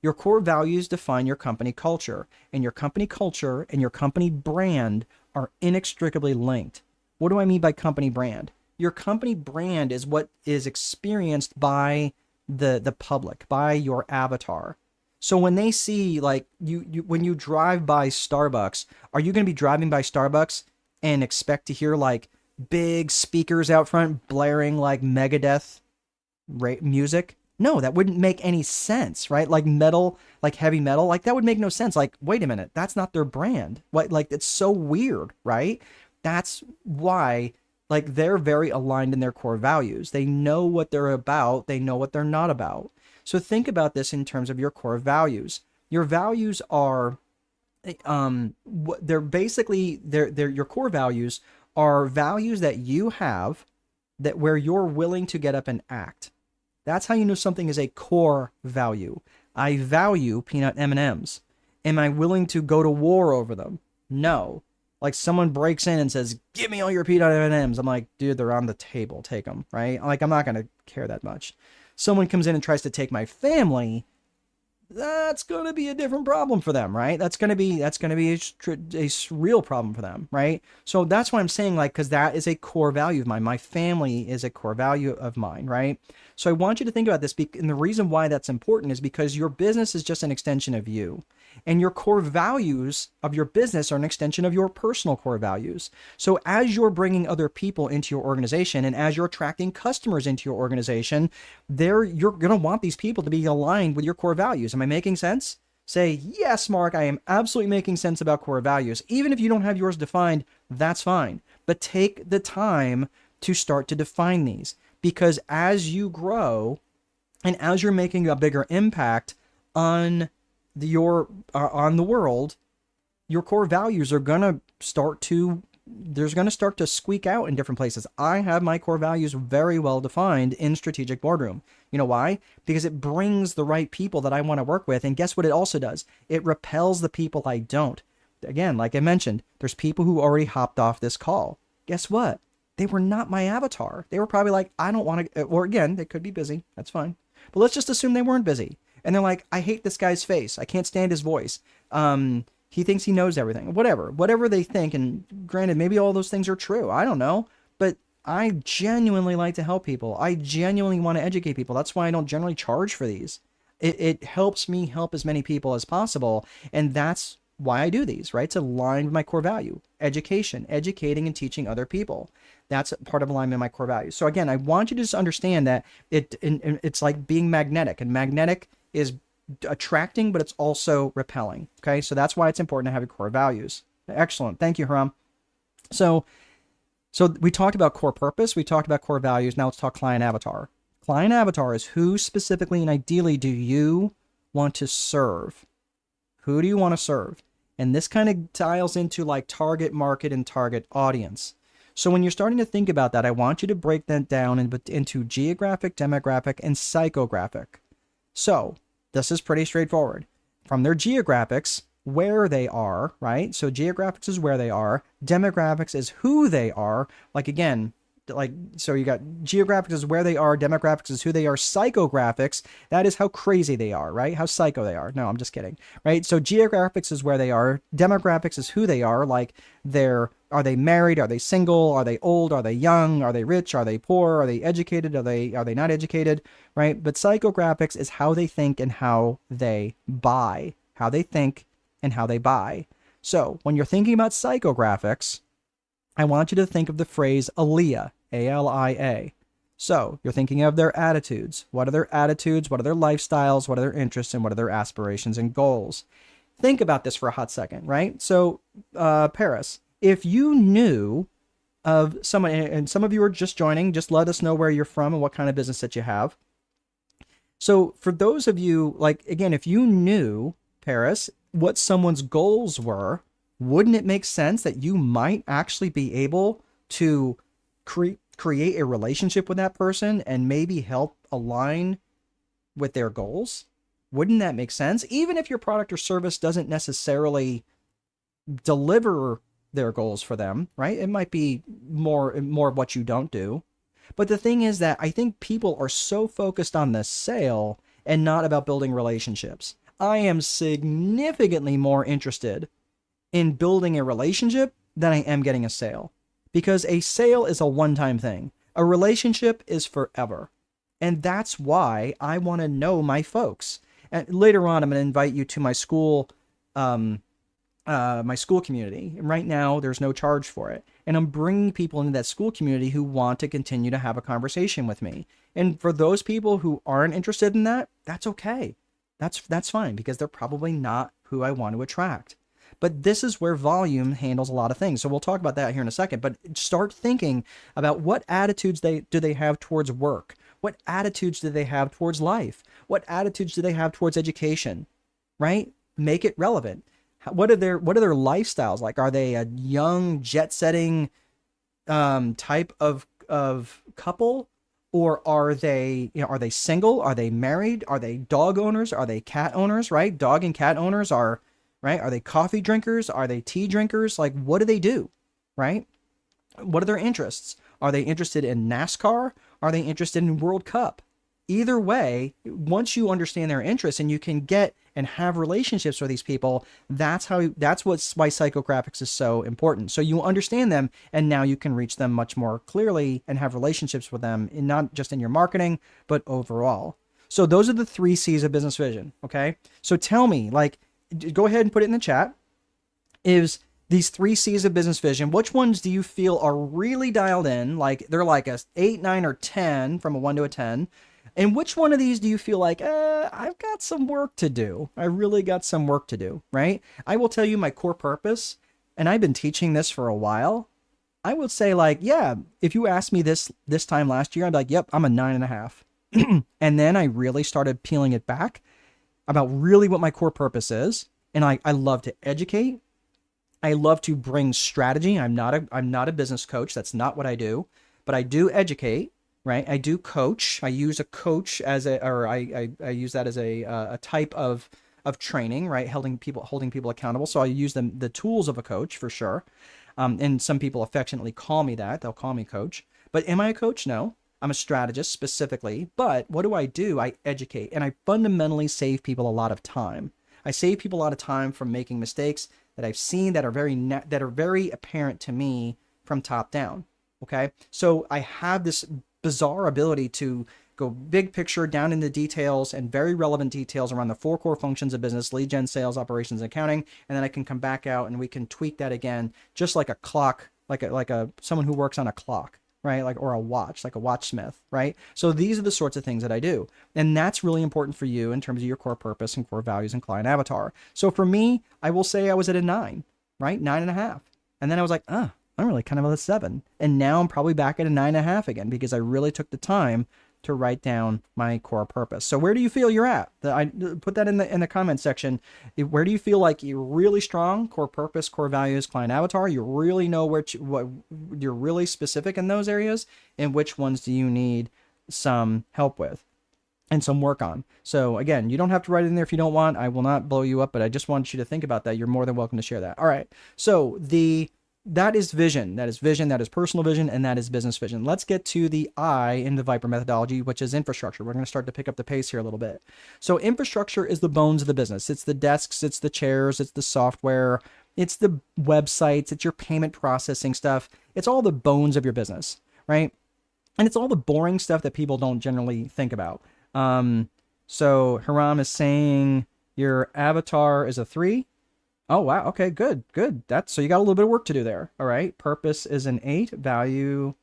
Your core values define your company culture, and your company culture and your company brand are inextricably linked. What do I mean by company brand? Your company brand is what is experienced by the public, by your avatar. So when they see, like, when you drive by Starbucks, are you going to be driving by Starbucks and expect to hear like big speakers out front blaring like Megadeth music? No, that wouldn't make any sense, right? Like metal, like heavy metal, like that would make no sense. Like, wait a minute, that's not their brand. What? Like, it's so weird, right? That's why, like, they're very aligned in their core values. They know what they're about. They know what they're not about. So think about this in terms of your core values. Your values are, they're basically, your core values are values that you have, that where you're willing to get up and act. That's how you know something is a core value. I value peanut M&Ms. Am I willing to go to war over them? No. Like, someone breaks in and says, give me all your peanut M&Ms. I'm like, dude, they're on the table. Take them, right? Like, I'm not going to care that much. Someone comes in and tries to take my family, that's going to be a different problem for them, right? That's going to be a real problem for them, right? So that's why I'm saying, like, because that is a core value of mine. My family is a core value of mine, right? So I want you to think about this, and the reason why that's important is because your business is just an extension of you. And your core values of your business are an extension of your personal core values. So as you're bringing other people into your organization, and as you're attracting customers into your organization, you're going to want these people to be aligned with your core values. Am I making sense? Say, yes, Mark, I am absolutely making sense about core values. Even if you don't have yours defined, that's fine. But take the time to start to define these, because as you grow and as you're making a bigger impact on the world, your core values are gonna start to squeak out in different places. I have my core values very well defined in Strategic Boardroom. You know why? Because it brings the right people that I want to work with, and guess what it also does? It repels the people I don't. Again, like I mentioned, there's people who already hopped off this call. Guess what? They were not my avatar. They were probably like, I don't want to, or again, they could be busy. That's fine. But let's just assume they weren't busy. And they're like, I hate this guy's face. I can't stand his voice. He thinks he knows everything. Whatever they think. And granted, maybe all those things are true. I don't know. But I genuinely like to help people. I genuinely want to educate people. That's why I don't generally charge for these. It helps me help as many people as possible. And that's why I do these, right? It's aligned with my core value. Education, educating and teaching other people. That's part of alignment with my core values. So again, I want you to just understand that it's like being magnetic. And magnetic is attracting, but it's also repelling. Okay, so that's why it's important to have your core values. Excellent. Thank you, Haram. So we talked about core purpose. We talked about core values. Now let's talk client avatar. Client avatar is who specifically and ideally do you want to serve? Who do you want to serve? And this kind of dials into like target market and target audience. So when you're starting to think about that, I want you to break that down into geographic, demographic, and psychographic. So this is pretty straightforward. From their geographics, where they are, right? So geographics is where they are. Demographics is who they are. Like again, so you got geographics is where they are, demographics is who they are, psychographics, that is how crazy they are, right? How psycho they are. No, I'm just kidding, right? So geographics is where they are, demographics is who they are, like are they married, are they single, are they old, are they young, are they rich, are they poor, are they educated, are they not educated, right? But psychographics is how they think and how they buy, how they think and how they buy. So when you're thinking about psychographics, I want you to think of the phrase ALIA, A-L-I-A. So you're thinking of their attitudes. What are their attitudes? What are their lifestyles? What are their interests? And what are their aspirations and goals? Think about this for a hot second, right? So Paris, if you knew of someone, and some of you are just joining, just let us know where you're from and what kind of business that you have. So for those of you, like, again, if you knew, Paris, what someone's goals were, wouldn't it make sense that you might actually be able to create a relationship with that person and maybe help align with their goals? Wouldn't that make sense? Even if your product or service doesn't necessarily deliver their goals for them, right? It might be more of what you don't do. But the thing is that I think people are so focused on the sale and not about building relationships. I am significantly more interested in building a relationship than I am getting a sale. Because a sale is a one-time thing. A relationship is forever. And that's why I want to know my folks. And later on, I'm going to invite you to my school community. And right now, there's no charge for it. And I'm bringing people into that school community who want to continue to have a conversation with me. And for those people who aren't interested in that, that's okay. That's fine, because they're probably not who I want to attract. But this is where volume handles a lot of things. So we'll talk about that here in a second. But start thinking about what attitudes do they have towards work? What attitudes do they have towards life? What attitudes do they have towards education? Right? Make it relevant. What are their lifestyles like? Are they a young, jet-setting type of couple? Or are they single? Are they married? Are they dog owners? Are they cat owners? Right? Dog and cat owners are... right? Are they coffee drinkers? Are they tea drinkers? Like, what do they do? Right? What are their interests? Are they interested in NASCAR? Are they interested in World Cup? Either way, once you understand their interests and you can get and have relationships with these people, that's why psychographics is so important. So you understand them, and now you can reach them much more clearly and have relationships with them, and not just in your marketing, but overall. So those are the 3 C's of business vision. Okay. So tell me, like, go ahead and put it in the chat. Is these 3 C's of business vision, which ones do you feel are really dialed in? Like they're like a 8, 9, or 10 from a 1 to a 10. And which one of these do you feel like, I've got some work to do? I really got some work to do, right? I will tell you my core purpose, and I've been teaching this for a while. I would say, like, yeah, if you asked me this time last year, I'd be like, yep, I'm a 9.5. And then I really started peeling it back about really what my core purpose is. And I love to educate. I love to bring strategy. I'm not a business coach. That's not what I do, but I do educate, right? I do coach. I use a coach I use that as a type of training, right? Holding people accountable. So I use the tools of a coach for sure. And some people affectionately call me that. They'll call me coach. But am I a coach? No. I'm a strategist specifically. But what do? I educate, and I fundamentally save people a lot of time. I save people a lot of time from making mistakes that I've seen that are very apparent to me from top down. Okay, so I have this bizarre ability to go big picture down into details and very relevant details around the 4 core functions of business: lead gen, sales, operations, and accounting. And then I can come back out and we can tweak that again, just like a clock, like someone who works on a clock, right? Or a watch, like a watchsmith, right? So these are the sorts of things that I do. And that's really important for you in terms of your core purpose and core values and client avatar. So for me, I will say I was at a 9, right? 9.5. And then I was like, I'm really kind of at a 7. And now I'm probably back at a 9.5 again, because I really took the time to write down my core purpose. So where do you feel you're at? I put that in the comment section. Where do you feel like you're really strong? Core purpose, core values, client avatar. You really know what you're really specific in those areas, and which ones do you need some help with and some work on. So again, you don't have to write it in there if you don't want. I will not blow you up, but I just want you to think about that. You're more than welcome to share that. All right. So that is vision. That is vision. That is personal vision. And that is business vision. Let's get to the I in the Viper methodology, which is infrastructure. We're going to start to pick up the pace here a little bit. So infrastructure is the bones of the business. It's the desks. It's the chairs. It's the software. It's the websites. It's your payment processing stuff. It's all the bones of your business, right? And it's all the boring stuff that people don't generally think about. So Hiram is saying your avatar is a 3. Oh, wow. Okay, good. So you got a little bit of work to do there. All right. Purpose is an 8. Value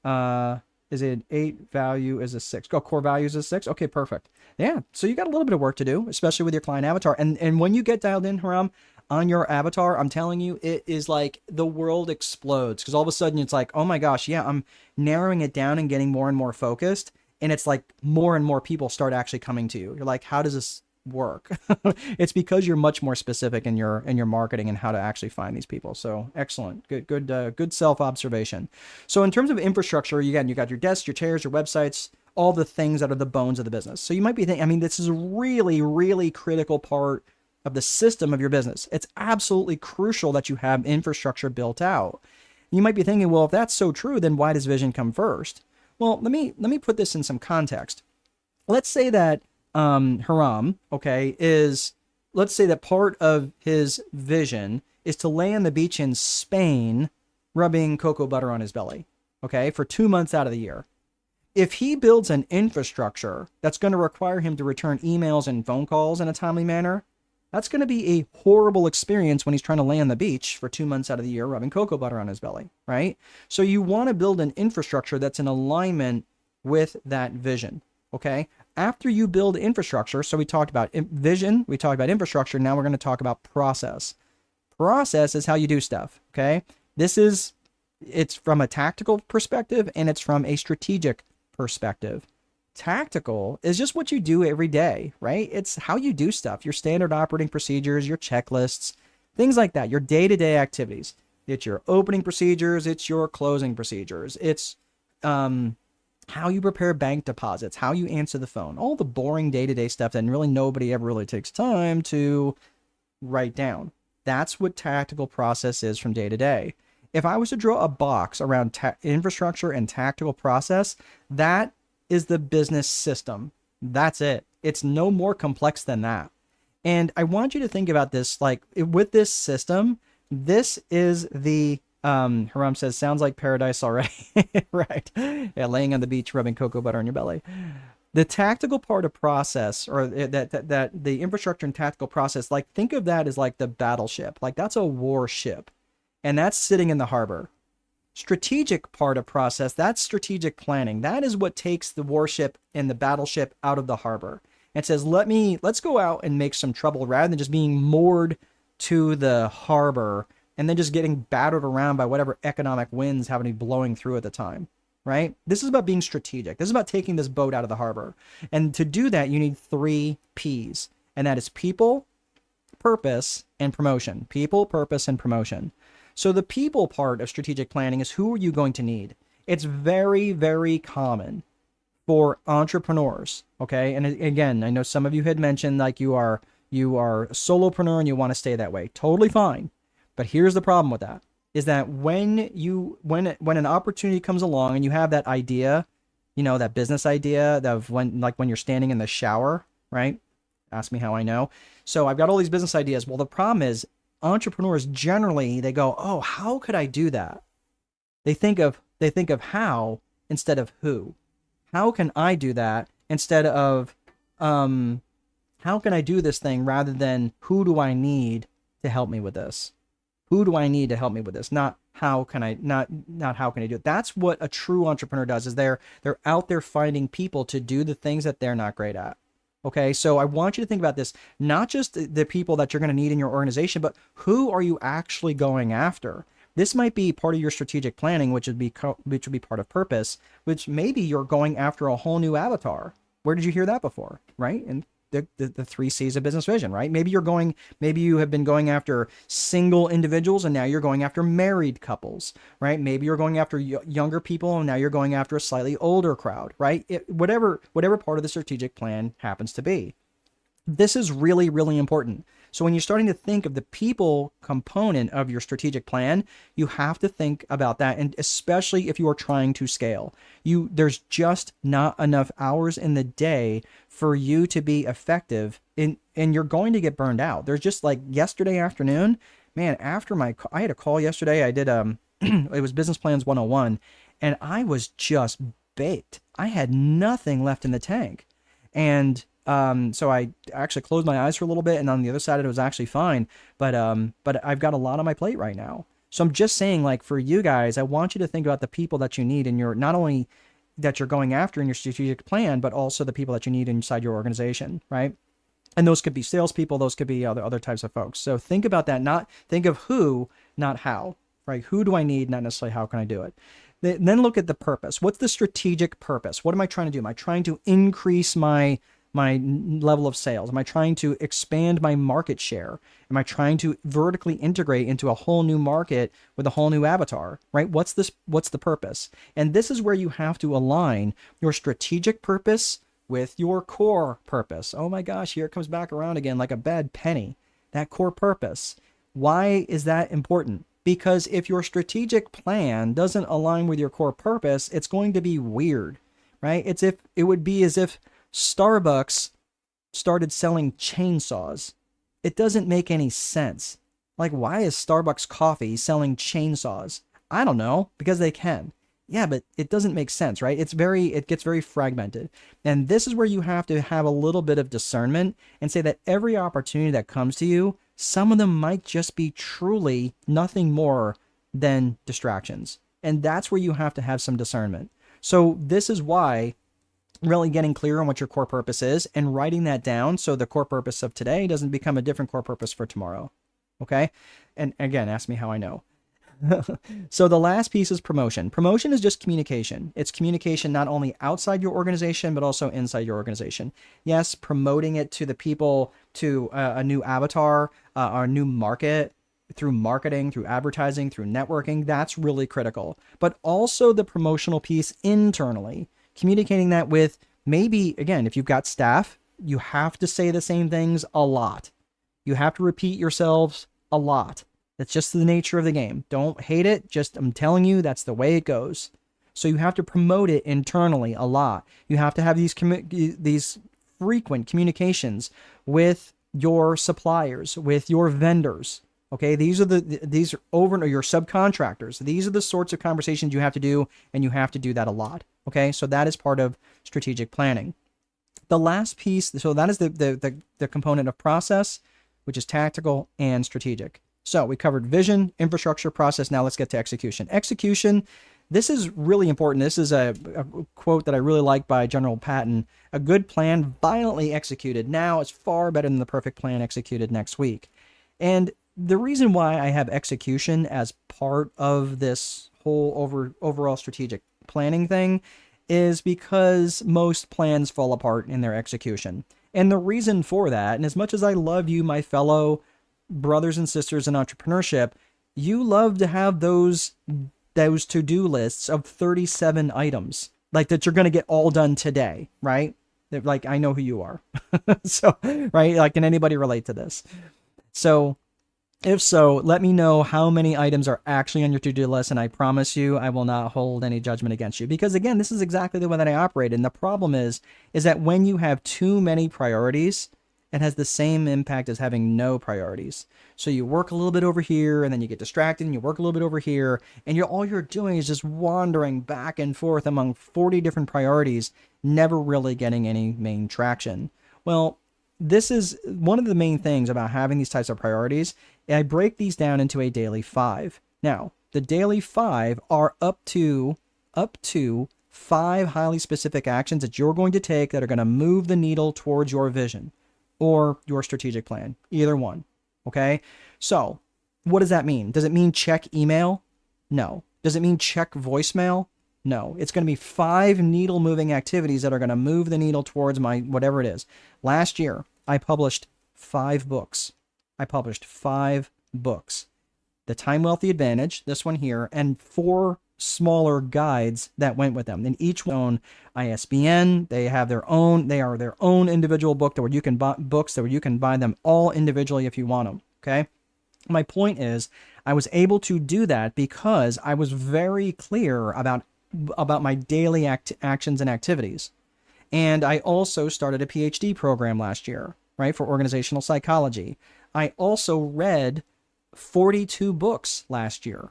is an 8. Value is a 6. Oh, core value is a 6. Okay, perfect. Yeah. So you got a little bit of work to do, especially with your client avatar. And when you get dialed in, Hiram, on your avatar, I'm telling you, it is like the world explodes, because all of a sudden it's like, oh my gosh, yeah, I'm narrowing it down and getting more and more focused. And it's like more and more people start actually coming to you. You're like, how does this work? It's because you're much more specific in your marketing and how to actually find these people. So excellent, good self-observation. So in terms of infrastructure, again, you got your desks, your chairs, your websites, all the things that are the bones of the business. So you might be thinking, I mean, this is a really, really critical part of the system of your business. It's absolutely crucial that you have infrastructure built out. You might be thinking, well, if that's so true, then why does vision come first? Well, let me put this in some context. Let's say that Hiram, okay, let's say that part of his vision is to lay on the beach in Spain, rubbing cocoa butter on his belly, okay, for 2 months out of the year. If he builds an infrastructure that's going to require him to return emails and phone calls in a timely manner, that's going to be a horrible experience when he's trying to lay on the beach for 2 months out of the year rubbing cocoa butter on his belly, right? So you want to build an infrastructure that's in alignment with that vision, okay? After you build infrastructure, so we talked about vision, we talked about infrastructure, now we're going to talk about process. Process is how you do stuff, okay? It's from a tactical perspective and it's from a strategic perspective. Tactical is just what you do every day, right? It's how you do stuff, your standard operating procedures, your checklists, things like that, your day-to-day activities. It's your opening procedures, it's your closing procedures, it's how you prepare bank deposits, how you answer the phone, all the boring day-to-day stuff that really nobody ever really takes time to write down. That's what tactical process is from day to day. If I was to draw a box around infrastructure and tactical process, that is the business system. That's it. It's no more complex than that. And I want you to think about this, like with this system, this is the, Hiram says, sounds like paradise already. Right. Yeah, laying on the beach, rubbing cocoa butter on your belly. The tactical part of process, or that the infrastructure and tactical process, like think of that as like the battleship. Like that's a warship, and that's sitting in the harbor. Strategic part of process, that's strategic planning. That is what takes the warship and the battleship out of the harbor and says, let's go out and make some trouble, rather than just being moored to the harbor and then just getting battered around by whatever economic winds happen to be blowing through at the time, right? This is about being strategic. This is about taking this boat out of the harbor. And to do that, you need 3 P's, and that is people, purpose, and promotion. People, purpose, and promotion. So the people part of strategic planning is, who are you going to need? It's very, very common for entrepreneurs, okay? And again, I know some of you had mentioned like you are a solopreneur and you want to stay that way. Totally fine. But here's the problem with that, is that when an opportunity comes along and you have that idea, that business idea of when you're standing in the shower, right? Ask me how I know. So I've got all these business ideas. Well, the problem is, entrepreneurs generally, they go, oh, how could I do that? They think of how instead of who. How can I do that instead of how can I do this thing, rather than who do I need to help me with this? Who do I need to help me with this? Not how can I do it. That's what a true entrepreneur does, is they're out there finding people to do the things that they're not great at. Okay, so I want you to think about this, not just the people that you're going to need in your organization, but who are you actually going after? This might be part of your strategic planning, which would be part of purpose, which maybe you're going after a whole new avatar. Where did you hear that before, right? And the three C's of business vision, right? Maybe you have been going after single individuals and now you're going after married couples, right? Maybe you're going after younger people and now you're going after a slightly older crowd, right? Whatever part of the strategic plan happens to be. This is really, really important. So when you're starting to think of the people component of your strategic plan, you have to think about that. And especially if you are trying to scale, there's just not enough hours in the day for you to be effective and you're going to get burned out. There's just like yesterday afternoon, man, I had a call yesterday. I did, it was Business Plans 101 and I was just baked. I had nothing left in the tank. And so I actually closed my eyes for a little bit and on the other side it was actually fine, but I've got a lot on my plate right now. So I'm just saying, like, for you guys, I want you to think about the people that you need in your, not only that you're going after in your strategic plan, but also the people that you need inside your organization, right? And those could be salespeople, those could be other types of folks. So think about that, think of who, not how, right? Who do I need, not necessarily how can I do it. Then look at the purpose. What's the strategic purpose? What am I trying to do? Am I trying to increase my level of sales? Am I trying to expand my market share? Am I trying to vertically integrate into a whole new market with a whole new avatar, right? What's the purpose? And this is where you have to align your strategic purpose with your core purpose. Oh my gosh, here it comes back around again like a bad penny. That core purpose. Why is that important? Because if your strategic plan doesn't align with your core purpose, it's going to be weird, right? It would be as if Starbucks started selling chainsaws. It doesn't make any sense. Like, why is Starbucks coffee selling chainsaws? I don't know, because they can. Yeah, but it doesn't make sense, right? It gets very fragmented. And this is where you have to have a little bit of discernment and say that every opportunity that comes to you, some of them might just be truly nothing more than distractions. And that's where you have to have some discernment. So this is why really getting clear on what your core purpose is and writing that down so the core purpose of today doesn't become a different core purpose for tomorrow. Okay? And again, ask me how I know. So the last piece is promotion. Promotion is just communication. It's communication not only outside your organization, but also inside your organization. Yes, promoting it to the people, to a new avatar, or a new market, through marketing, through advertising, through networking. That's really critical. But also the promotional piece internally. Communicating that with, maybe, again, if you've got staff, you have to say the same things a lot. You have to repeat yourselves a lot. That's just the nature of the game. Don't hate it. Just, I'm telling you, that's the way it goes. So you have to promote it internally a lot. You have to have these frequent communications with your suppliers, with your vendors. Okay, these are your subcontractors. These are the sorts of conversations you have to do, and you have to do that a lot. Okay, so that is part of strategic planning. The last piece, so that is the component of process, which is tactical and strategic. So we covered vision, infrastructure, process. Now let's get to execution. Execution, this is really important. This is a quote that I really like by General Patton. A good plan violently executed now is far better than the perfect plan executed next week. And the reason why I have execution as part of this whole overall strategic planning thing is because most plans fall apart in their execution. And the reason for that, and as much as I love you, my fellow brothers and sisters in entrepreneurship, you love to have those to-do lists of 37 items, like that you're going to get all done today, right? Like, I know who you are. So, right? Like, can anybody relate to this? So if so, let me know how many items are actually on your to-do list, and I promise you I will not hold any judgment against you. Because again, this is exactly the way that I operate. And the problem is that when you have too many priorities, it has the same impact as having no priorities. So you work a little bit over here, and then you get distracted, and you work a little bit over here, and all you're doing is just wandering back and forth among 40 different priorities, never really getting any main traction. Well, this is one of the main things about having these types of priorities. I break these down into a daily 5. Now, the daily 5 are up to 5 highly specific actions that you're going to take that are going to move the needle towards your vision or your strategic plan, either one. Okay. So what does that mean? Does it mean check email? No. Does it mean check voicemail? No. It's going to be 5 needle moving activities that are going to move the needle towards my whatever it is. Last year, I published 5 books. I published 5 books. The Time Wealthy Advantage, this one here, and 4 smaller guides that went with them. And each one ISBN, they have their own, they are their own individual book where you can buy books where you can buy them all individually if you want them. Okay. My point is, I was able to do that because I was very clear about my daily actions and activities. And I also started a PhD program last year, right, for organizational psychology. I also read 42 books last year.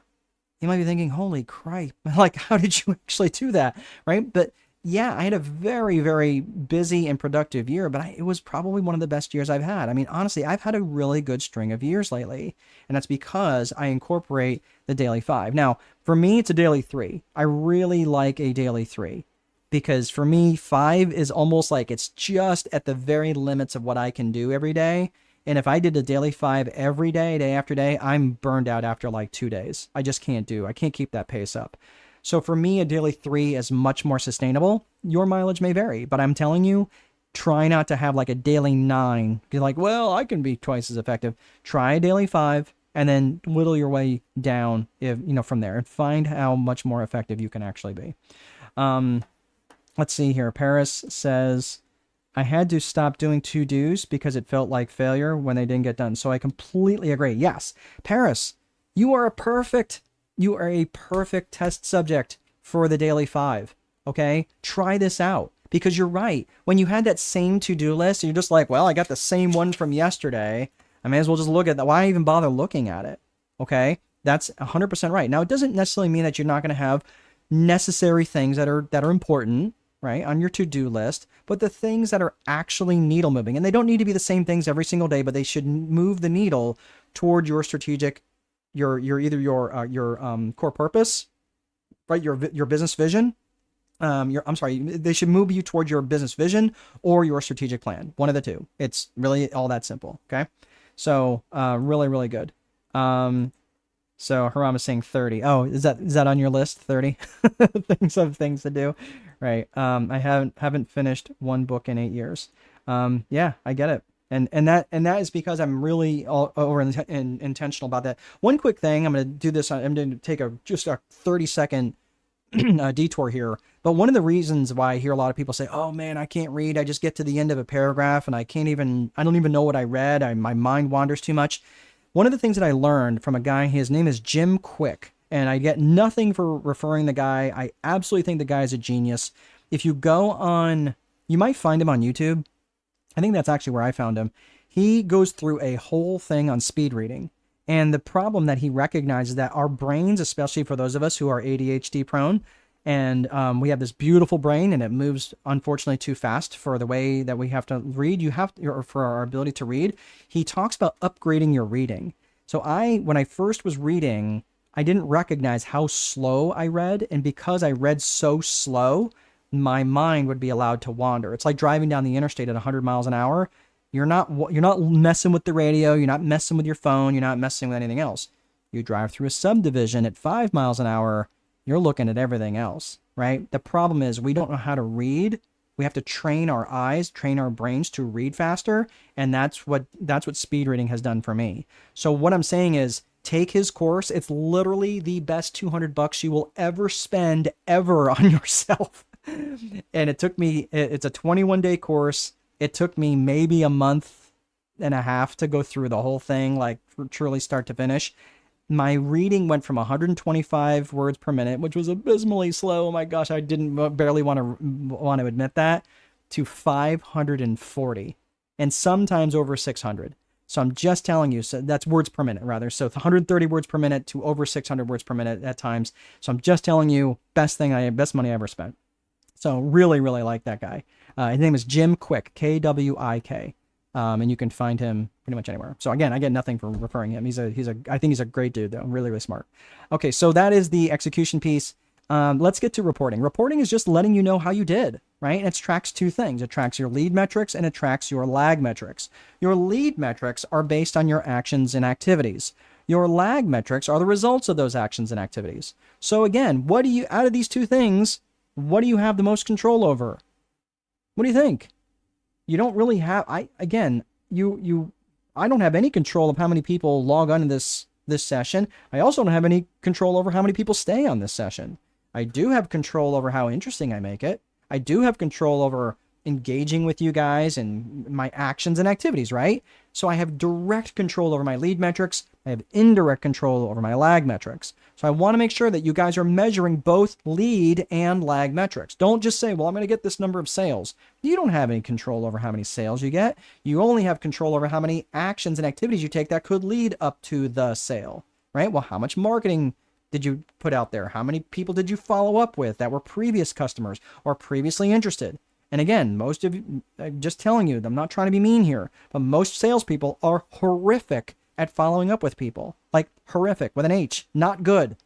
You might be thinking, holy crap, like, how did you actually do that, right? But yeah, I had a very, very busy and productive year, but it was probably one of the best years I've had. I mean, honestly, I've had a really good string of years lately, and that's because I incorporate the daily 5. Now, for me, it's a daily 3. I really like a daily 3 because for me, 5 is almost like it's just at the very limits of what I can do every day. And if I did a daily 5 every day, day after day, I'm burned out after like 2 days. I just can't keep that pace up. So for me, a daily 3 is much more sustainable. Your mileage may vary, but I'm telling you, try not to have like a daily 9. You're like, well, I can be twice as effective. Try a daily 5 and then whittle your way down, from there, and find how much more effective you can actually be. Let's see here. Paris says, I had to stop doing to-dos because it felt like failure when they didn't get done. So I completely agree. Yes, Paris, you are a perfect test subject for the daily 5. Okay, try this out because you're right. When you had that same to-do list, you're just like, well, I got the same one from yesterday. I may as well just look at that. Why even bother looking at it? Okay, that's 100% right. Now, it doesn't necessarily mean that you're not going to have necessary things that are important, right, on your to-do list, but the things that are actually needle moving, and they don't need to be the same things every single day, but they should move the needle toward your strategic, your core purpose, right, your business vision. They should move you towards your business vision or your strategic plan. One of the two. It's really all that simple. Okay, so really, really good. So Haram is saying 30. Oh, is that on your list? 30 things to do, right? I haven't finished one book in 8 years. Yeah, I get it, and that is because I'm really intentional about that. One quick thing, I'm going to do this. I'm going to take just a 30-second detour here. But one of the reasons why I hear a lot of people say, "Oh man, I can't read. I just get to the end of a paragraph and I don't even know what I read. My mind wanders too much." One of the things that I learned from a guy, his name is Jim Quick, and I get nothing for referring the guy. I absolutely think the guy is a genius. If you go on, you might find him on YouTube. I think that's actually where I found him. He goes through a whole thing on speed reading. And the problem that he recognizes is that our brains, especially for those of us who are ADHD prone, and we have this beautiful brain and it moves, unfortunately, too fast for the way that we have to read. Or for our ability to read. He talks about upgrading your reading. So when I first was reading, I didn't recognize how slow I read. And because I read so slow, my mind would be allowed to wander. It's like driving down the interstate at 100 miles an hour. You're not messing with the radio. You're not messing with your phone. You're not messing with anything else. You drive through a subdivision at 5 miles an hour. You're looking at everything else, right? The problem is we don't know how to read. We have to train our eyes, train our brains to read faster. And that's what speed reading has done for me. So what I'm saying is take his course. It's literally the best $200 you will ever spend ever on yourself. And it took me, it's a 21-day course. It took me maybe a month and a half to go through the whole thing, like truly start to finish. My reading went from 125 words per minute, which was abysmally slow. Oh my gosh, I barely want to admit that, to 540, and sometimes over 600. So I'm just telling you, so that's words per minute rather. So 130 words per minute to over 600 words per minute at times. So I'm just telling you, best money I ever spent. So really, really like that guy. His name is Jim Quick, Kwik. And you can find him pretty much anywhere. So again, I get nothing for referring him. I think he's a great dude though. Really, really smart. Okay. So that is the execution piece. Let's get to reporting. Reporting is just letting you know how you did, right? And it tracks 2 things. It tracks your lead metrics and it tracks your lag metrics. Your lead metrics are based on your actions and activities. Your lag metrics are the results of those actions and activities. So again, what do you, out of these two things, what do you have the most control over? What do you think? You don't really have, I don't have any control of how many people log on to this session. I also don't have any control over how many people stay on this session. I do have control over how interesting I make it. I do have control over engaging with you guys and my actions and activities, right? So I have direct control over my lead metrics. I have indirect control over my lag metrics. So I want to make sure that you guys are measuring both lead and lag metrics. Don't just say, well, I'm going to get this number of sales. You don't have any control over how many sales you get. You only have control over how many actions and activities you take that could lead up to the sale, right? Well, how much marketing did you put out there? How many people did you follow up with that were previous customers or previously interested? And again, most of you, just telling you, I'm not trying to be mean here, but most salespeople are horrific at following up with people. Like horrific with an H, not good.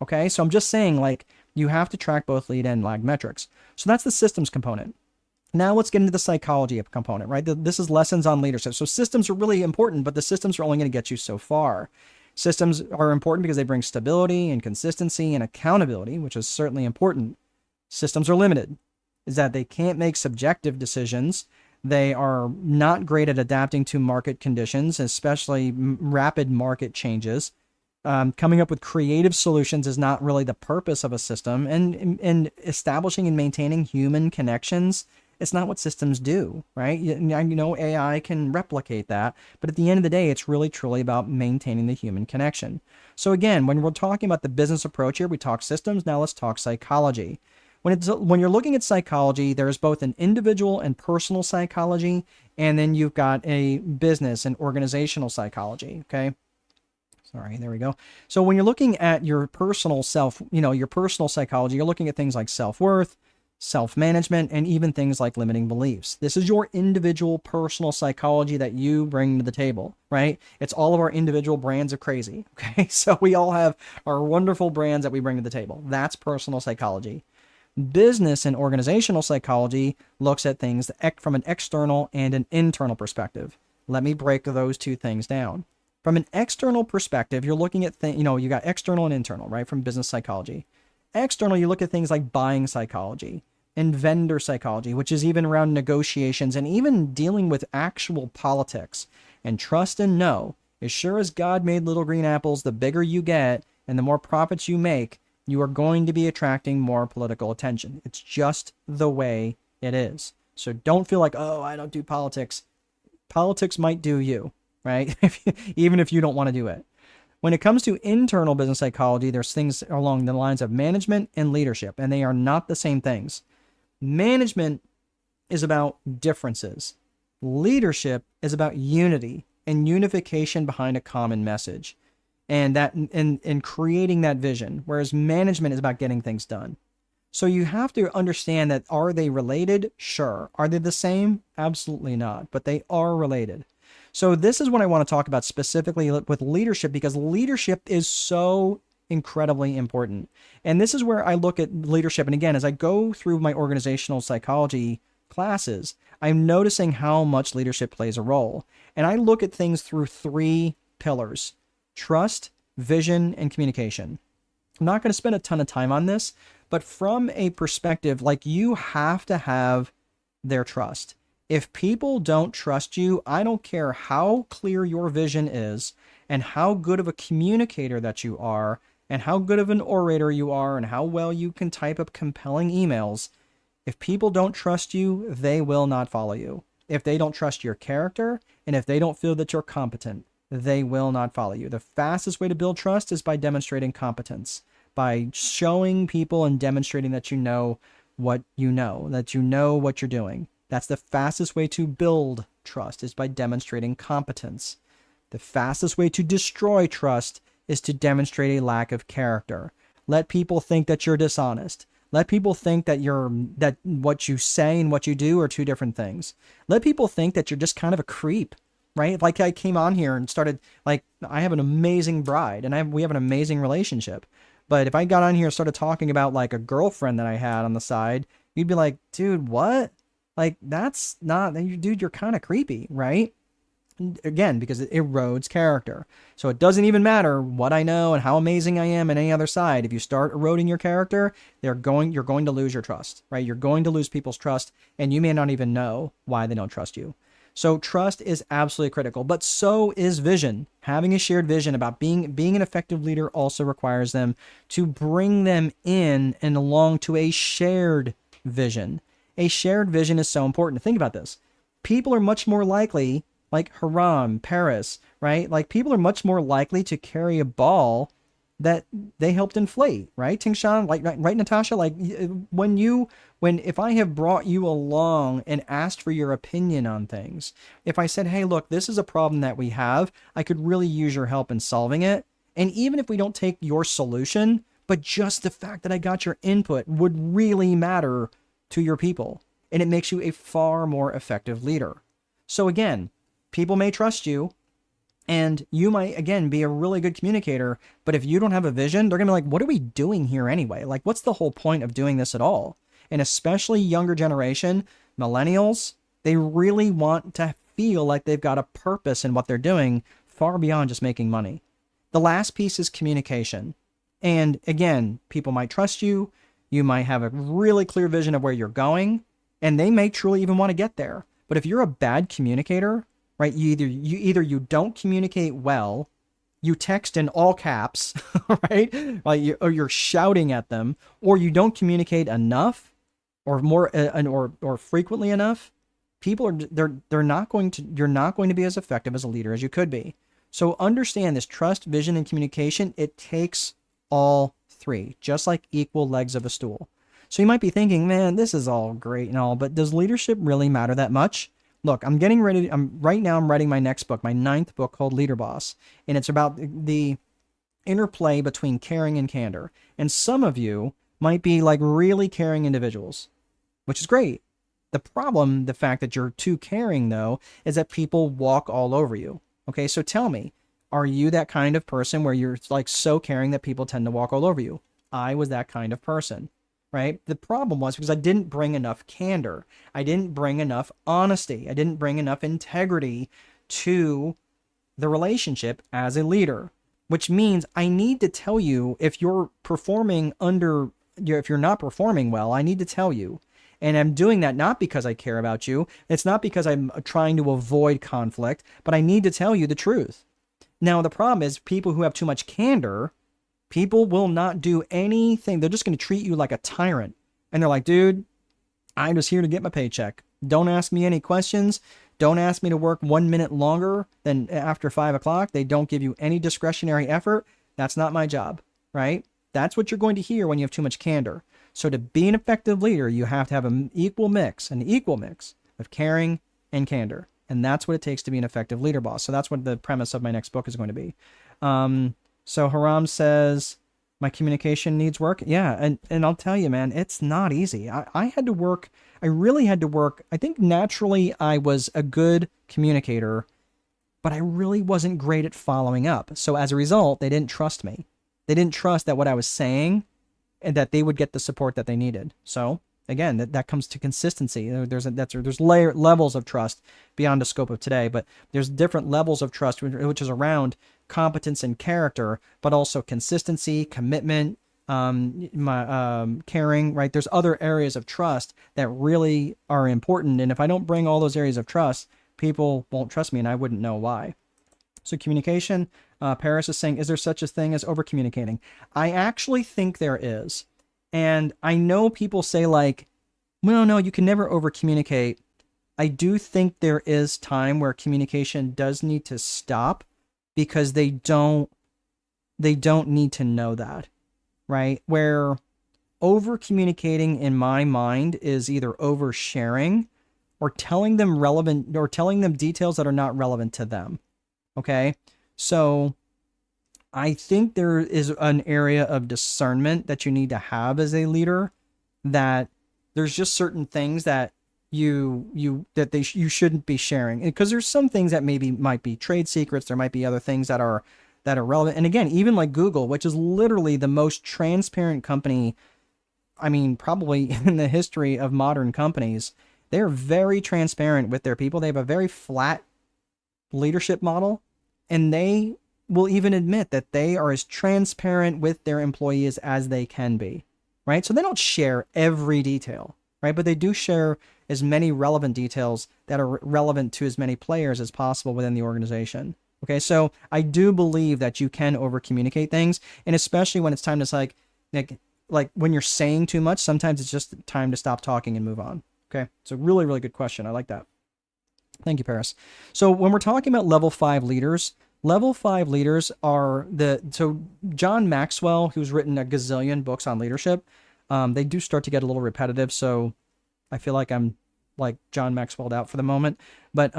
Okay, so I'm just saying, like, you have to track both lead and lag metrics. So that's the systems component. Now let's get into the psychology component, right? This is lessons on leadership. So systems are really important, but the systems are only going to get you so far. Systems are important because they bring stability and consistency and accountability, which is certainly important. Systems are limited, is that they can't make subjective decisions. They are not great at adapting to market conditions, especially rapid market changes. Coming up with creative solutions is not really the purpose of a system. And establishing and maintaining human connections, it's not what systems do, right? You know, AI can replicate that, but at the end of the day, it's really truly about maintaining the human connection. So again, when we're talking about the business approach here, we talk systems. Now let's talk psychology. When you're looking at psychology, there's both an individual and personal psychology, and then you've got a business and organizational psychology, okay? Sorry, there we go. So when you're looking at your personal self, your personal psychology, you're looking at things like self-worth, self-management, and even things like limiting beliefs. This is your individual personal psychology that you bring to the table, right? It's all of our individual brands of crazy, okay? So we all have our wonderful brands that we bring to the table. That's personal psychology. Business and organizational psychology looks at things from an external and an internal perspective. Let me break those two things down. From an external perspective, you're looking at you got external and internal, right? From business psychology. External, you look at things like buying psychology and vendor psychology, which is even around negotiations and even dealing with actual politics. And trust and know, as sure as God made little green apples, the bigger you get and the more profits you make, you are going to be attracting more political attention. It's just the way it is. So don't feel like, oh, I don't do politics. Politics might do you, right? Even if you don't want to do it. When it comes to internal business psychology, there's things along the lines of management and leadership, and they are not the same things. Management is about differences. Leadership is about unity and unification behind a common message. And creating that vision, whereas management is about getting things done. So you have to understand that, are they related? Sure. Are they the same? Absolutely not, but they are related. So this is what I want to talk about specifically with leadership, because leadership is so incredibly important. And this is where I look at leadership. And again, as I go through my organizational psychology classes, I'm noticing how much leadership plays a role. And I look at things through 3 pillars: trust, vision, and communication. I'm not going to spend a ton of time on this, but from a perspective, like, you have to have their trust. If people don't trust you, I don't care how clear your vision is and how good of a communicator that you are and how good of an orator you are and how well you can type up compelling emails. If people don't trust you, they will not follow you. If they don't trust your character and if they don't feel that you're competent, they will not follow you. The fastest way to build trust is by demonstrating competence, by showing people and demonstrating that you know what you know, that you know what you're doing. That's the fastest way to build trust, is by demonstrating competence. The fastest way to destroy trust is to demonstrate a lack of character. Let people think that you're dishonest. Let people think that what you say and what you do are two different things. Let people think that you're just kind of a creep. Right? Like, I came on here and started, like, I have an amazing bride and we have an amazing relationship. But if I got on here and started talking about, like, a girlfriend that I had on the side, you'd be like, dude, what? Like, that's not, dude, you're kind of creepy, right? Again, because it erodes character. So it doesn't even matter what I know and how amazing I am on any other side. If you start eroding your character, you're going to lose your trust, right? You're going to lose people's trust, and you may not even know why they don't trust you. So trust is absolutely critical, but so is vision. Having a shared vision about being an effective leader also requires them to bring them in and along to a shared vision. A shared vision is so important. Think about this. People are much more likely, like Haram, Paris, right? Like people are much more likely to carry a ball that they helped inflate, right? Tingshan, like, right, Natasha? Like if I have brought you along and asked for your opinion on things, if I said, hey, look, this is a problem that we have, I could really use your help in solving it. And even if we don't take your solution, but just the fact that I got your input would really matter to your people. And it makes you a far more effective leader. So again, people may trust you, and you might, again, be a really good communicator, but if you don't have a vision, they're going to be like, what are we doing here anyway? Like, what's the whole point of doing this at all? And especially younger generation, millennials, they really want to feel like they've got a purpose in what they're doing far beyond just making money. The last piece is communication. And again, people might trust you. You might have a really clear vision of where you're going, and they may truly even want to get there. But if you're a bad communicator, right? You don't communicate well. You text in all caps, right? Or you're shouting at them, or you don't communicate enough, or more, or frequently enough. People are you're not going to be as effective as a leader as you could be. So understand this: trust, vision, and communication. It takes all three, just like equal legs of a stool. So you might be thinking, man, this is all great and all, but does leadership really matter that much? Look, right now I'm writing my next book, my 9th book, called Leader Boss. And it's about the interplay between caring and candor. And some of you might be like really caring individuals, which is great. The fact that you're too caring, though, is that people walk all over you. Okay, so tell me, are you that kind of person where you're like so caring that people tend to walk all over you? I was that kind of person. Right? The problem was because I didn't bring enough candor. I didn't bring enough honesty. I didn't bring enough integrity to the relationship as a leader, which means I need to tell you if you're if you're not performing well, I need to tell you. And I'm doing that not because I care about you. It's not because I'm trying to avoid conflict, but I need to tell you the truth. Now, the problem is people who have too much candor, people will not do anything. They're just going to treat you like a tyrant. And they're like, dude, I'm just here to get my paycheck. Don't ask me any questions. Don't ask me to work 1 minute longer than after 5 o'clock. They don't give you any discretionary effort. That's not my job, right? That's what you're going to hear when you have too much candor. So to be an effective leader, you have to have an equal mix of caring and candor. And that's what it takes to be an effective leader boss. So that's what the premise of my next book is going to be. So Haram says, my communication needs work. Yeah, and I'll tell you, man, it's not easy. I had to work. I really had to work. I think naturally I was a good communicator, but I really wasn't great at following up. So as a result, they didn't trust me. They didn't trust that what I was saying and that they would get the support that they needed. So again, that comes to consistency. There's levels of trust beyond the scope of today, but there's different levels of trust, which is around competence and character, but also consistency, commitment, caring, right? There's other areas of trust that really are important. And if I don't bring all those areas of trust, people won't trust me and I wouldn't know why. So communication, Paris is saying, is there such a thing as over communicating? I actually think there is. And I know people say like, well, no, you can never over communicate. I do think there is time where communication does need to stop because they don't need to know that, right? Where over communicating in my mind is either oversharing or telling them details that are not relevant to them. Okay. So I think there is an area of discernment that you need to have as a leader, that there's just certain things that you shouldn't be sharing, because there's some things that might be trade secrets. There might be other things that are relevant. And again, even like Google, which is literally the most transparent company, I mean, probably in the history of modern companies, they're very transparent with their people. They have a very flat leadership model, and they will even admit that they are as transparent with their employees as they can be, right? So they don't share every detail, right? But they do share as many relevant details that are relevant to as many players as possible within the organization. Okay, so I do believe that you can over communicate things, and especially when it's time to like when you're saying too much, sometimes it's just time to stop talking and move on. Okay, it's a really, really good question. I like that. Thank you, Paris. So when we're talking about level 5 leaders are so John Maxwell, who's written a gazillion books on leadership, they do start to get a little repetitive. So I feel like I'm like John Maxwell'd out for the moment, but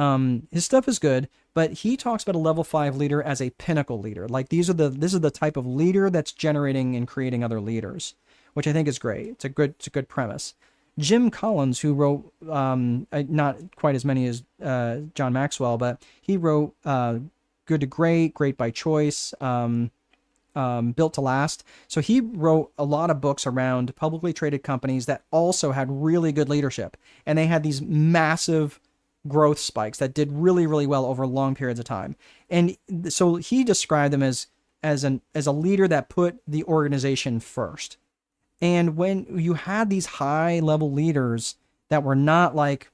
his stuff is good. But he talks about a level 5 leader as a pinnacle leader. Like this is the type of leader that's generating and creating other leaders, which I think is great. It's a good premise. Jim Collins, who wrote not quite as many as John Maxwell, but he wrote Good to Great, Great by Choice, Built to Last. So he wrote a lot of books around publicly traded companies that also had really good leadership, and they had these massive growth spikes that did really, really well over long periods of time. And so he described them as a leader that put the organization first. And when you had these high level leaders that were not like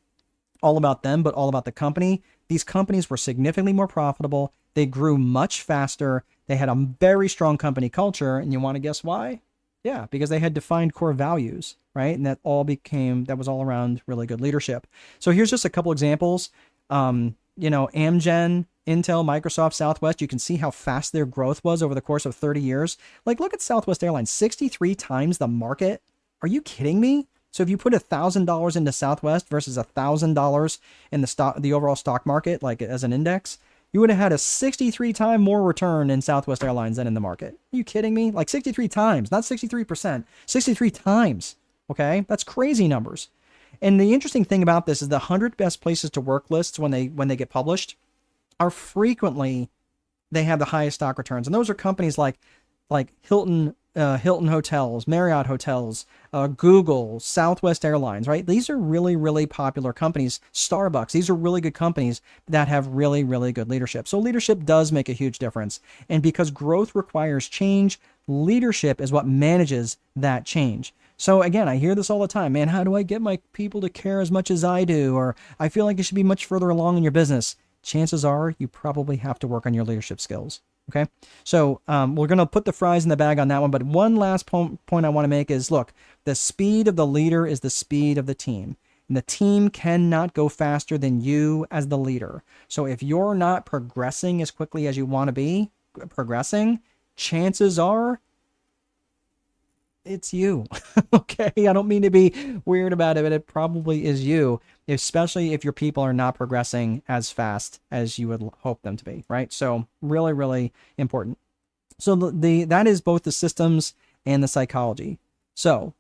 all about them, but all about the company, these companies were significantly more profitable. They grew much faster. They had a very strong company culture. And you want to guess why? Yeah, because they had defined core values, right? And that was all around really good leadership. So here's just a couple examples. Amgen, Intel, Microsoft, Southwest, you can see how fast their growth was over the course of 30 years. Like, look at Southwest Airlines, 63 times the market. Are you kidding me? So if you put $1,000 into Southwest versus $1,000 in the overall stock market, like as an index, you would have had a 63 time more return in Southwest Airlines than in the market. Are you kidding me? Like 63 times, not 63%, 63 times. Okay, that's crazy numbers. And the interesting thing about this is the 100 best places to work lists when they get published are frequently, they have the highest stock returns. And those are companies like Hilton Hotels, Marriott Hotels, Google, Southwest Airlines, right? These are really, really popular companies. Starbucks, these are really good companies that have really, really good leadership. So leadership does make a huge difference. And because growth requires change, leadership is what manages that change. So again, I hear this all the time, man, how do I get my people to care as much as I do? Or I feel like you should be much further along in your business. Chances are you probably have to work on your leadership skills. Okay, so we're going to put the fries in the bag on that one. But one last point I want to make is, look, the speed of the leader is the speed of the team. And the team cannot go faster than you as the leader. So if you're not progressing as quickly as you want to be progressing, chances are it's you. Okay, I don't mean to be weird about it, but it probably is you, especially if your people are not progressing as fast as you would hope them to be, right? So really, really important. So that is both the systems and the psychology. So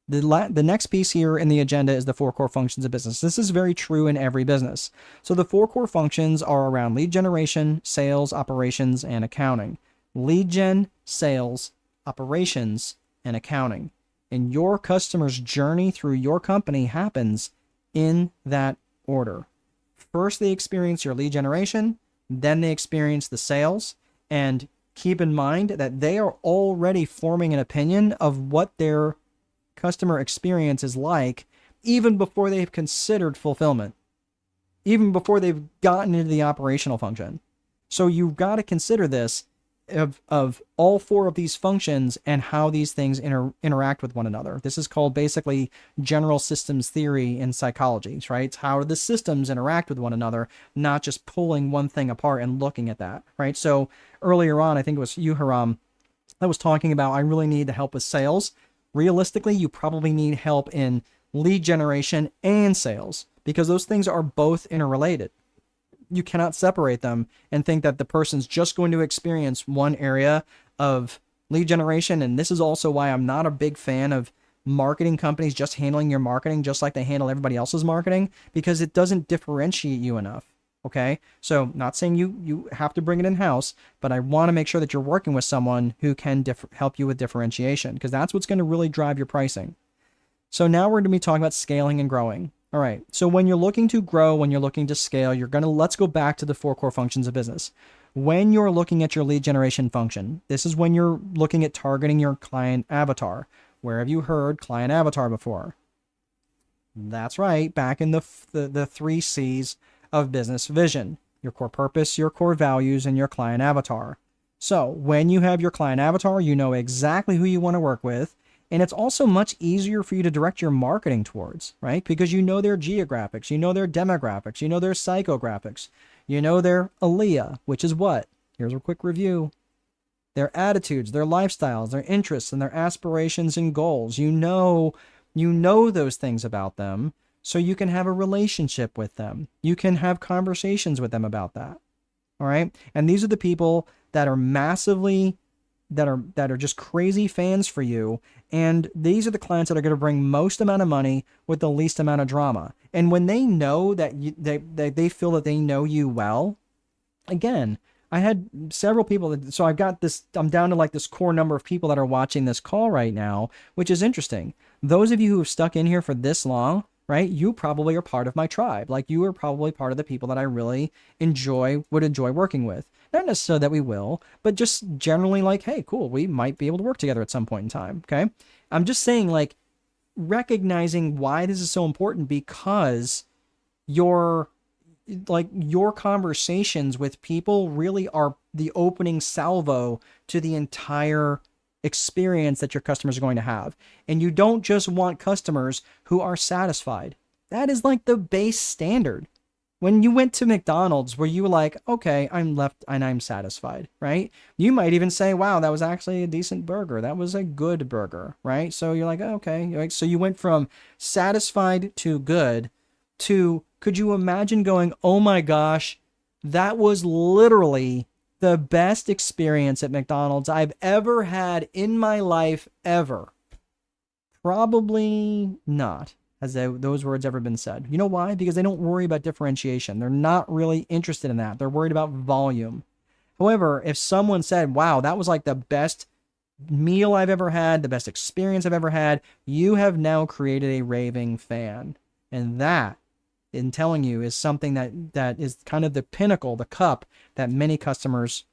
the next piece here in the agenda is the 4 core functions of business. This is very true in every business. So the 4 core functions are around lead generation, sales, operations, and accounting. Lead gen, sales, operations, and accounting. And your customer's journey through your company happens in that order. First, they experience your lead generation, then they experience the sales, and keep in mind that they are already forming an opinion of what their customer experience is like even before they've considered fulfillment, even before they've gotten into the operational function. So you've got to consider this of all 4 of these functions and how these things interact with one another. This is called basically general systems theory in psychology, right? It's how the systems interact with one another, not just pulling one thing apart and looking at that, right? So earlier on, I think it was you, Haram, that was talking about, I really need the help with sales. Realistically, you probably need help in lead generation and sales because those things are both interrelated. You cannot separate them and think that the person's just going to experience one area of lead generation. And this is also why I'm not a big fan of marketing companies just handling your marketing just like they handle everybody else's marketing, because it doesn't differentiate you enough. Okay, so not saying you have to bring it in-house, but I want to make sure that you're working with someone who can help you with differentiation, because that's what's going to really drive your pricing. So now we're going to be talking about scaling and growing. All right. So when you're looking to grow, when you're looking to scale, let's go back to the 4 core functions of business. When you're looking at your lead generation function, this is when you're looking at targeting your client avatar. Where have you heard client avatar before? That's right. Back in the 3 C's of business vision: your core purpose, your core values, and your client avatar. So when you have your client avatar, you know exactly who you want to work with. And it's also much easier for you to direct your marketing towards, right? Because you know their geographics, you know their demographics, you know their psychographics, you know their ALEA, which is what? Here's a quick review. Their attitudes, their lifestyles, their interests, and their aspirations and goals. You know those things about them, so you can have a relationship with them. You can have conversations with them about that. All right? And these are the people that are massively that are just crazy fans for you, and these are the clients that are going to bring most amount of money with the least amount of drama. And when they know that they feel that they know you well, again, I had several people so I've got this, I'm down to like this core number of people that are watching this call right now, which is interesting. Those of you who have stuck in here for this long, right? You probably are part of my tribe. Like, you are probably part of the people that I really would enjoy working with. Not necessarily that we will, but just generally like, hey, cool, we might be able to work together at some point in time. Okay. I'm just saying, like, recognizing why this is so important, because your conversations with people really are the opening salvo to the entire experience that your customers are going to have. And you don't just want customers who are satisfied. That is like the base standard. When you went to McDonald's, were you like, okay, I'm left and I'm satisfied, right? You might even say, wow, that was actually a decent burger. That was a good burger, right? So you're like, okay. So you went from satisfied to good to, could you imagine going, oh my gosh, that was literally the best experience at McDonald's I've ever had in my life, ever? Probably not. Has those words ever been said? You know why? Because they don't worry about differentiation. They're not really interested in that. They're worried about volume. However, if someone said, wow, that was like the best meal I've ever had, the best experience I've ever had, you have now created a raving fan. And that, in telling you, is something that is kind of the pinnacle, the cup that many customers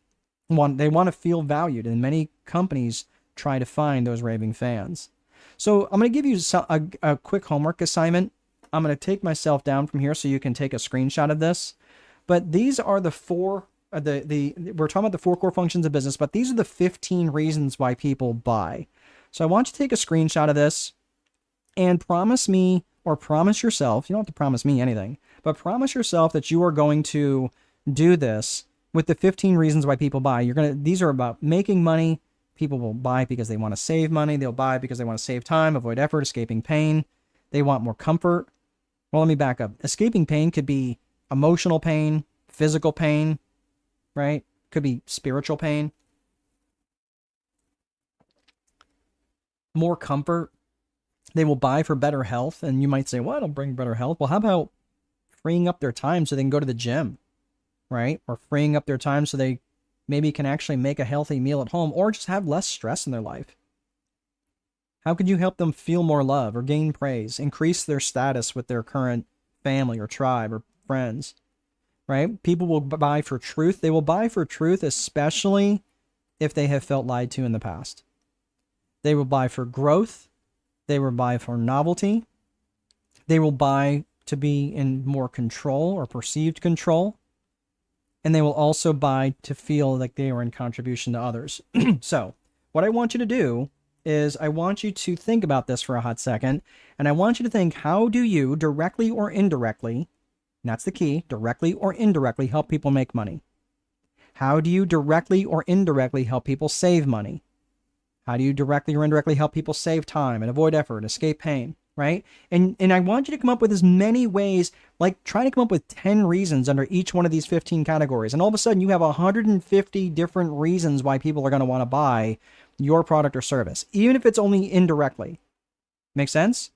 want. They want to feel valued, and many companies try to find those raving fans. So I'm going to give you a quick homework assignment. I'm going to take myself down from here so you can take a screenshot of this. But these are the four, we're talking about the 4 core functions of business, but these are the 15 reasons why people buy. So I want you to take a screenshot of this and promise me, or promise yourself, you don't have to promise me anything, but promise yourself that you are going to do this with the 15 reasons why people buy. These are about making money. People will buy because they want to save money. They'll buy because they want to save time, avoid effort, escaping pain. They want more comfort. Well, let me back up. Escaping pain could be emotional pain, physical pain, right? Could be spiritual pain. More comfort. They will buy for better health. And you might say, well, it'll bring better health. Well, how about freeing up their time so they can go to the gym, right? Or freeing up their time so they maybe can actually make a healthy meal at home, or just have less stress in their life. How could you help them feel more love or gain praise, increase their status with their current family or tribe or friends, right? People will buy for truth. They will buy for truth, especially if they have felt lied to in the past. They will buy for growth. They will buy for novelty. They will buy to be in more control or perceived control. And they will also buy to feel like they are in contribution to others. So what I want you to do is I want you to think about this for a hot second. And I want you to think, how do you directly or indirectly, and that's the key, directly or indirectly help people make money? How do you directly or indirectly help people save money? How do you directly or indirectly help people save time and avoid effort, escape pain? Right? And I want you to come up with as many ways, like try to come up with 10 reasons under each one of these 15 categories. And all of a sudden you have 150 different reasons why people are going to want to buy your product or service, even if it's only indirectly. Make sense?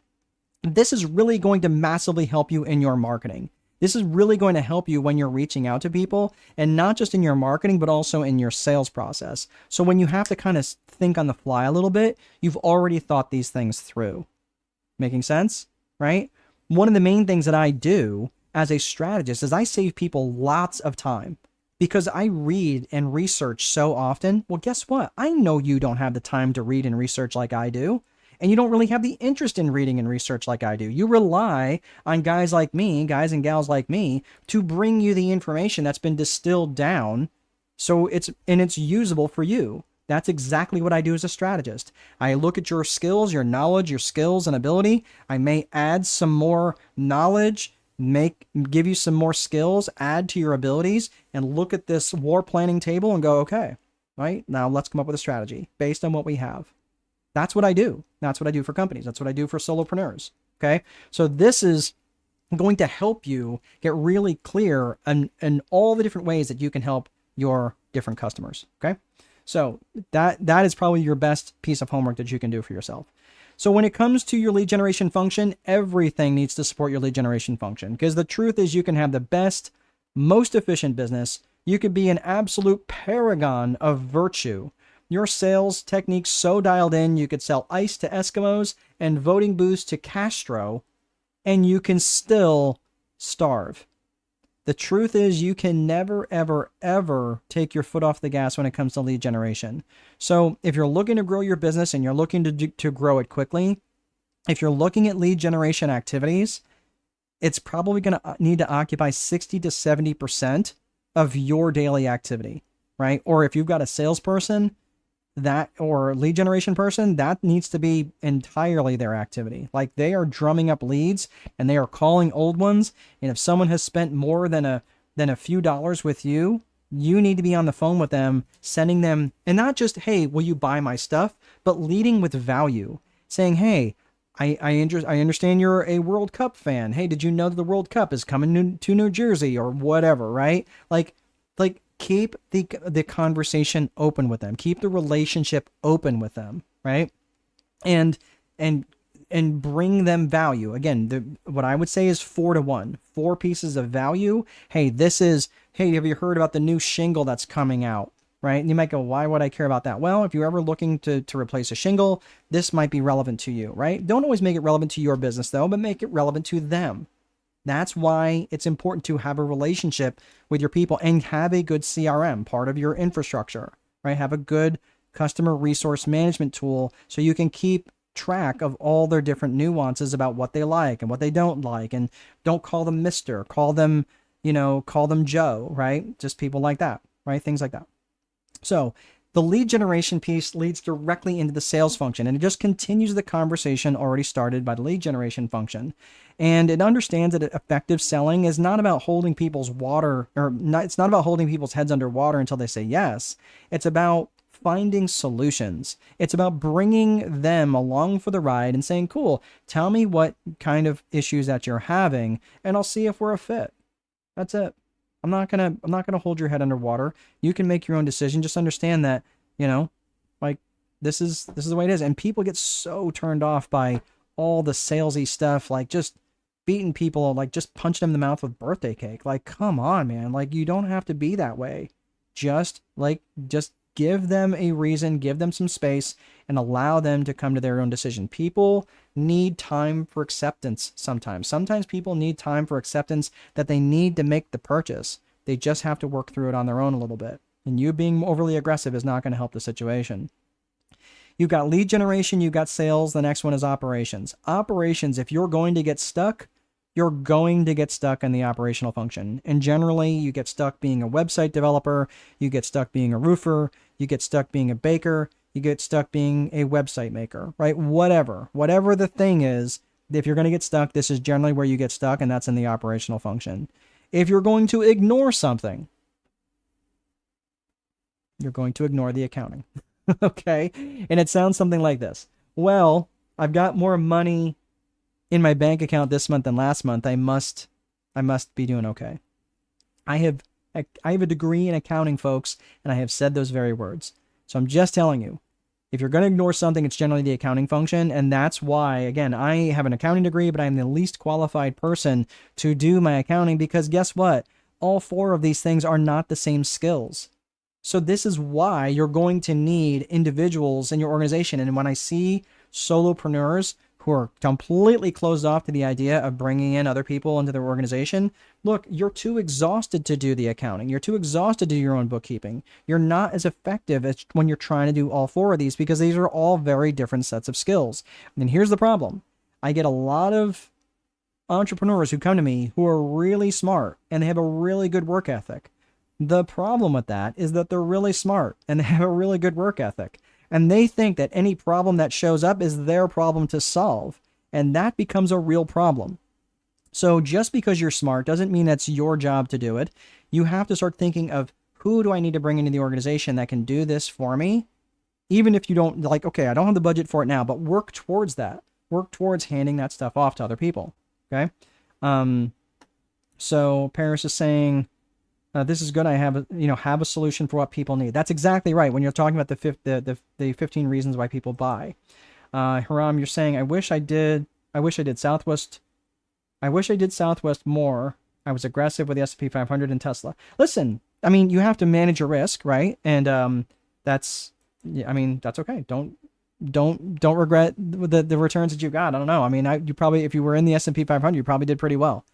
This is really going to massively help you in your marketing. This is really going to help you when you're reaching out to people, and not just in your marketing, but also in your sales process. So when you have to kind of think on the fly a little bit, you've already thought these things through. Making sense, right? one of the main things that I do as a strategist is I save people lots of time because I read and research so often. Well, guess what? I know you don't have the time to read and research like I do. And you don't really have the interest in reading and research like I do. You rely on guys like me, guys and gals like me, to bring you the information that's been distilled down so it's usable for you. That's exactly what I do as a strategist. I look at your skills, your knowledge, your skills and ability. I may add some more knowledge, give you some more skills, add to your abilities, and look at this war planning table and go, okay, right? Now let's come up with a strategy based on what we have. That's what I do. That's what I do for companies. That's what I do for solopreneurs. Okay. So this is going to help you get really clear in all the different ways that you can help your different customers. Okay. So that is probably your best piece of homework that you can do for yourself. So when it comes to your lead generation function, everything needs to support your lead generation function, because the truth is you can have the best, most efficient business. You could be an absolute paragon of virtue. Your sales techniques so dialed in, you could sell ice to Eskimos and voting booths to Castro, and you can still starve. The truth is you can never, ever, ever take your foot off the gas when it comes to lead generation. So if you're looking to grow your business and you're looking to grow it quickly, if you're looking at lead generation activities, it's probably going to need to occupy 60 to 70% of your daily activity, right? Or if you've got a salesperson, or lead generation person, that needs to be entirely their activity. Like they are drumming up leads and they are calling old ones. And if someone has spent more than a few dollars with you, you need to be on the phone with them, sending them, and not just, hey, will you buy my stuff, but leading with value, saying, hey, I understand you're a World Cup fan. Hey, did you know that the World Cup is coming to New Jersey or whatever, right? Like keep the conversation open with them. Keep the relationship open with them, right? And bring them value. Again, what I would say is 4 to 1. 4 pieces of value. Hey, have you heard about the new shingle that's coming out? Right? And you might go, why would I care about that? Well, if you're ever looking to replace a shingle, this might be relevant to you, right? Don't always make it relevant to your business though, but make it relevant to them. That's why it's important to have a relationship with your people and have a good CRM, part of your infrastructure, right? Have a good customer resource management tool so you can keep track of all their different nuances about what they like and what they don't like. And don't call them Mr. Call them Joe, right? Just people like that, right? Things like that. So the lead generation piece leads directly into the sales function, and it just continues the conversation already started by the lead generation function. And it understands that effective selling is not about holding people's it's not about holding people's heads underwater until they say yes. It's about finding solutions. It's about bringing them along for the ride and saying, cool, tell me what kind of issues that you're having, and I'll see if we're a fit. That's it. I'm not gonna hold your head underwater. You can make your own decision. Just understand that, like this is the way it is. And people get so turned off by all the salesy stuff, like just beating people, like just punching them in the mouth with birthday cake. Like, come on, man. Like, you don't have to be that way. Just give them a reason, give them some space, and allow them to come to their own decision. People need time for acceptance sometimes. Sometimes people need time for acceptance that they need to make the purchase. They just have to work through it on their own a little bit. And you being overly aggressive is not going to help the situation. You've got lead generation, you've got sales. The next one is operations. Operations, if you're going to get stuck, you're going to get stuck in the operational function. And generally, you get stuck being a website developer, you get stuck being a roofer, you get stuck being a baker, you get stuck being a website maker, right? Whatever the thing is, if you're going to get stuck, this is generally where you get stuck, and that's in the operational function. If you're going to ignore something, you're going to ignore the accounting. Okay? And it sounds something like this. Well, I've got more money in my bank account this month than last month. I must be doing okay. I have a degree in accounting, folks, and I have said those very words. So I'm just telling you, if you're going to ignore something, it's generally the accounting function. And that's why, again, I have an accounting degree, but I'm the least qualified person to do my accounting, because guess what? All 4 of these things are not the same skills. So this is why you're going to need individuals in your organization. And when I see solopreneurs who are completely closed off to the idea of bringing in other people into their organization, look, you're too exhausted to do the accounting. You're too exhausted to do your own bookkeeping. You're not as effective as when you're trying to do all four of these, because these are all very different sets of skills. And here's the problem. I get a lot of entrepreneurs who come to me who are really smart and they have a really good work ethic. The problem with that is that they're really smart and they have a really good work ethic. And they think that any problem that shows up is their problem to solve. And that becomes a real problem. So just because you're smart doesn't mean that's your job to do it. You have to start thinking of, who do I need to bring into the organization that can do this for me? Even if you don't, like, okay, I don't have the budget for it now, but work towards that. Work towards handing that stuff off to other people. Okay. So Paris is saying, this is good. I have a solution for what people need. That's exactly right. When you're talking about the 15 reasons why people buy. Haram, you're saying, I wish I did Southwest. I wish I did Southwest more. I was aggressive with the S&P 500 and Tesla. Listen, I mean, you have to manage your risk, right? And that's okay. Don't regret the returns that you got. I don't know. I mean, you probably, if you were in the S&P 500, you probably did pretty well.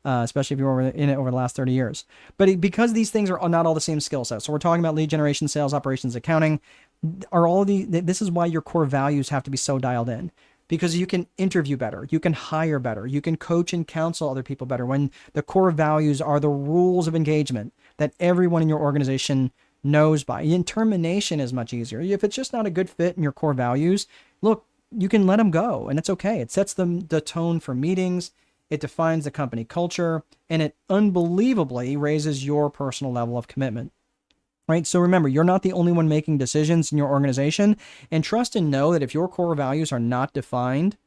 Especially if you were in it over the last 30 years. But because these things are not all the same skill sets. So we're talking about lead generation, sales, operations, accounting. This is why your core values have to be so dialed in. Because you can interview better, you can hire better, you can coach and counsel other people better when the core values are the rules of engagement that everyone in your organization knows by. And termination is much easier. If it's just not a good fit in your core values, look, you can let them go, and it's okay. It sets the tone for meetings. It defines the company culture, and it unbelievably raises your personal level of commitment, right? So remember, you're not the only one making decisions in your organization, and trust and know that if your core values are not defined,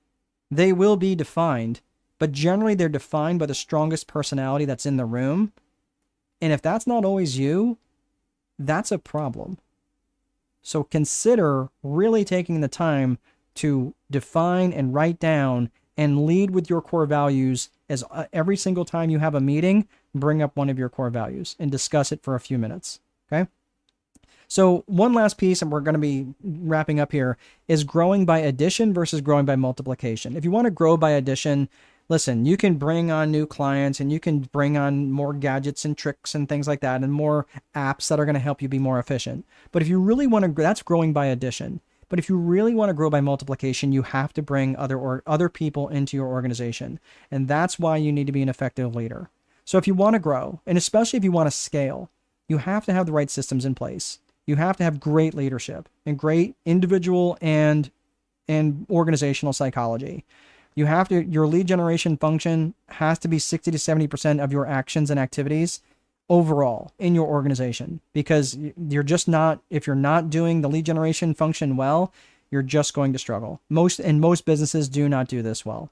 they will be defined, but generally they're defined by the strongest personality that's in the room. And if that's not always you, that's a problem. So consider really taking the time to define and write down and lead with your core values. As every single time you have a meeting, bring up one of your core values and discuss it for a few minutes. Okay. So one last piece, and we're going to be wrapping up here, is growing by addition versus growing by multiplication. If you want to grow by addition, listen, you can bring on new clients and you can bring on more gadgets and tricks and things like that and more apps that are going to help you be more efficient. But if you really want to, that's growing by addition. But if you really want to grow by multiplication, you have to bring other people into your organization. And that's why you need to be an effective leader. So if you want to grow, and especially if you want to scale, you have to have the right systems in place. You have to have great leadership and great individual and organizational psychology. Your lead generation function has to be 60 to 70% of your actions and activities overall in your organization, because if you're not doing the lead generation function well, you're just going to struggle. Most businesses do not do this well.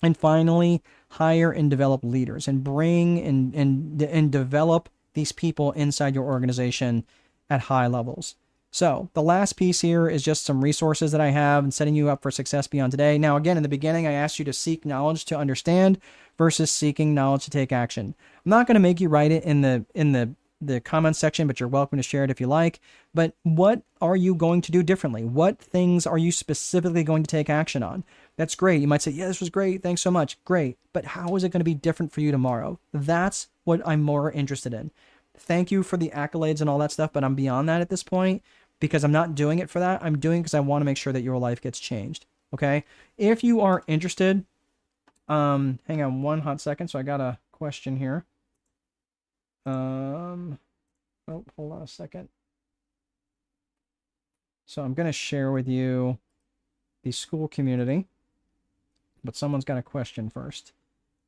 And finally, hire and develop leaders and bring and develop these people inside your organization at high levels. So the last piece here is just some resources that I have and setting you up for success beyond today. Now, again, in the beginning, I asked you to seek knowledge to understand versus seeking knowledge to take action. I'm not going to make you write it in the comments section, but you're welcome to share it if you like. But what are you going to do differently? What things are you specifically going to take action on? That's great. You might say, yeah, this was great. Thanks so much. Great. But how is it going to be different for you tomorrow? That's what I'm more interested in. Thank you for the accolades and all that stuff, but I'm beyond that at this point, because I'm not doing it for that. I'm doing it because I want to make sure that your life gets changed. Okay. If you are interested, hang on one hot second. So I got a question here. Oh, hold on a second. So I'm going to share with you the school community, but someone's got a question first.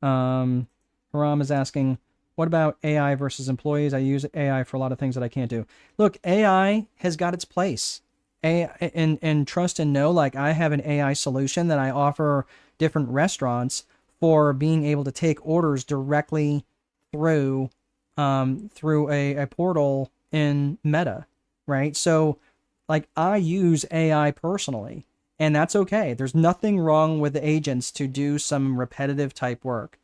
Haram is asking, what about AI versus employees? I use AI for a lot of things that I can't do. Look, AI has got its place. And trust and know, like, I have an AI solution that I offer different restaurants for being able to take orders directly through a portal in Meta, right? So, like, I use AI personally, and that's okay. There's nothing wrong with the agents to do some repetitive type work.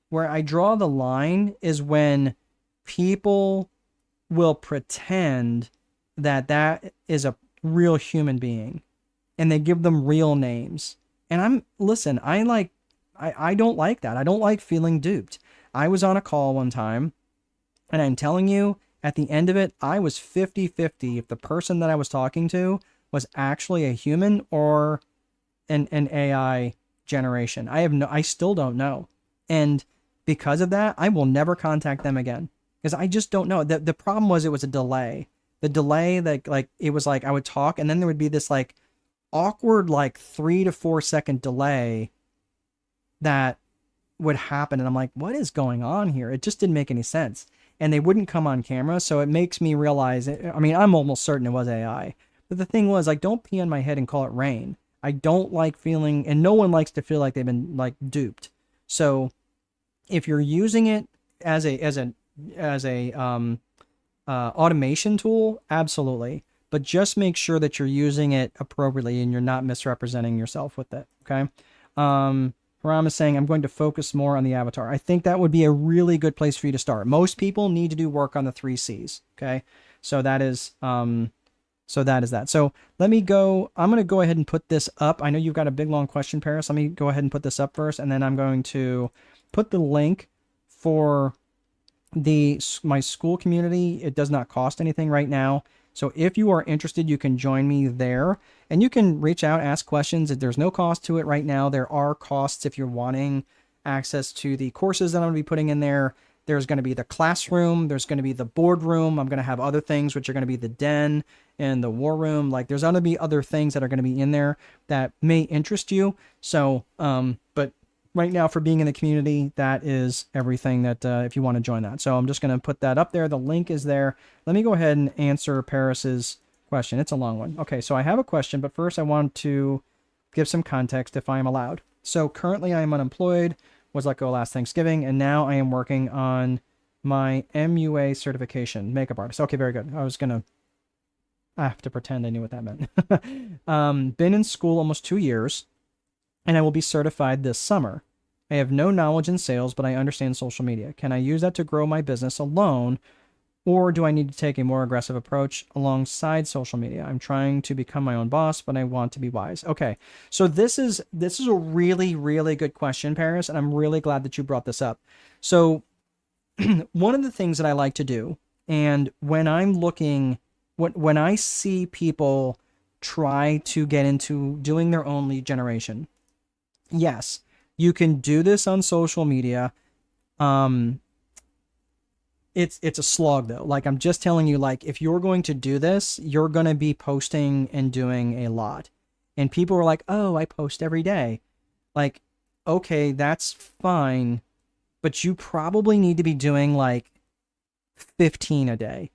Where I draw the line is when people will pretend that is a real human being, and they give them real names. And I don't like that. I don't like feeling duped. I was on a call one time, and I'm telling you, at the end of it, I was 50-50 if the person that I was talking to was actually a human or an AI generation. I still don't know. And because of that, I will never contact them again because I just don't know. The problem was it was a delay. The delay that like it was like I would talk and then there would be this like awkward like 3 to 4 second delay that would happen and I'm like, what is going on here? It just didn't make any sense. And they wouldn't come on camera, so it makes me realize I mean, I'm almost certain it was AI. But the thing was, like, don't pee on my head and call it rain. I don't like feeling, and no one likes to feel like they've been like duped. So if you're using it as a automation tool, absolutely. But just make sure that you're using it appropriately and you're not misrepresenting yourself with it. Okay. Haram is saying, I'm going to focus more on the avatar. I think that would be a really good place for you to start. Most people need to do work on the 3 C's. Okay. So that is that. So let me go. I'm going to go ahead and put this up. I know you've got a big, long question, Paris. Let me go ahead and put this up first. And then I'm going to put the link for my school community. It does not cost anything right now. So if you are interested, you can join me there and you can reach out, ask questions. There's no cost to it right now. There are costs if you're wanting access to the courses that I'm going to be putting in there. There's going to be the classroom. There's going to be the boardroom. I'm going to have other things, which are going to be the den and the war room. Like there's going to be other things that are going to be in there that may interest you. So, but right now for being in the community, that is everything that, if you want to join that. So I'm just going to put that up there. The link is there. Let me go ahead and answer Paris's question. It's a long one. Okay. So I have a question, but first I want to give some context if I am allowed. So currently I am unemployed, was let go last Thanksgiving, and now I am working on my MUA certification, makeup artist. Okay, very good. I have to pretend I knew what that meant. Been in school almost 2 years, and I will be certified this summer. I have no knowledge in sales, but I understand social media. Can I use that to grow my business alone, or do I need to take a more aggressive approach alongside social media? I'm trying to become my own boss, but I want to be wise. Okay, so this is a really, really good question, Paris, and I'm really glad that you brought this up. So one of the things that I like to do, and when I'm looking, when I see people try to get into doing their own lead generation, yes, you can do this on social media. It's a slog though. Like I'm just telling you, like if you're going to do this, you're going to be posting and doing a lot. And people are like, oh, I post every day. Like, okay, that's fine. But you probably need to be doing like 15 a day.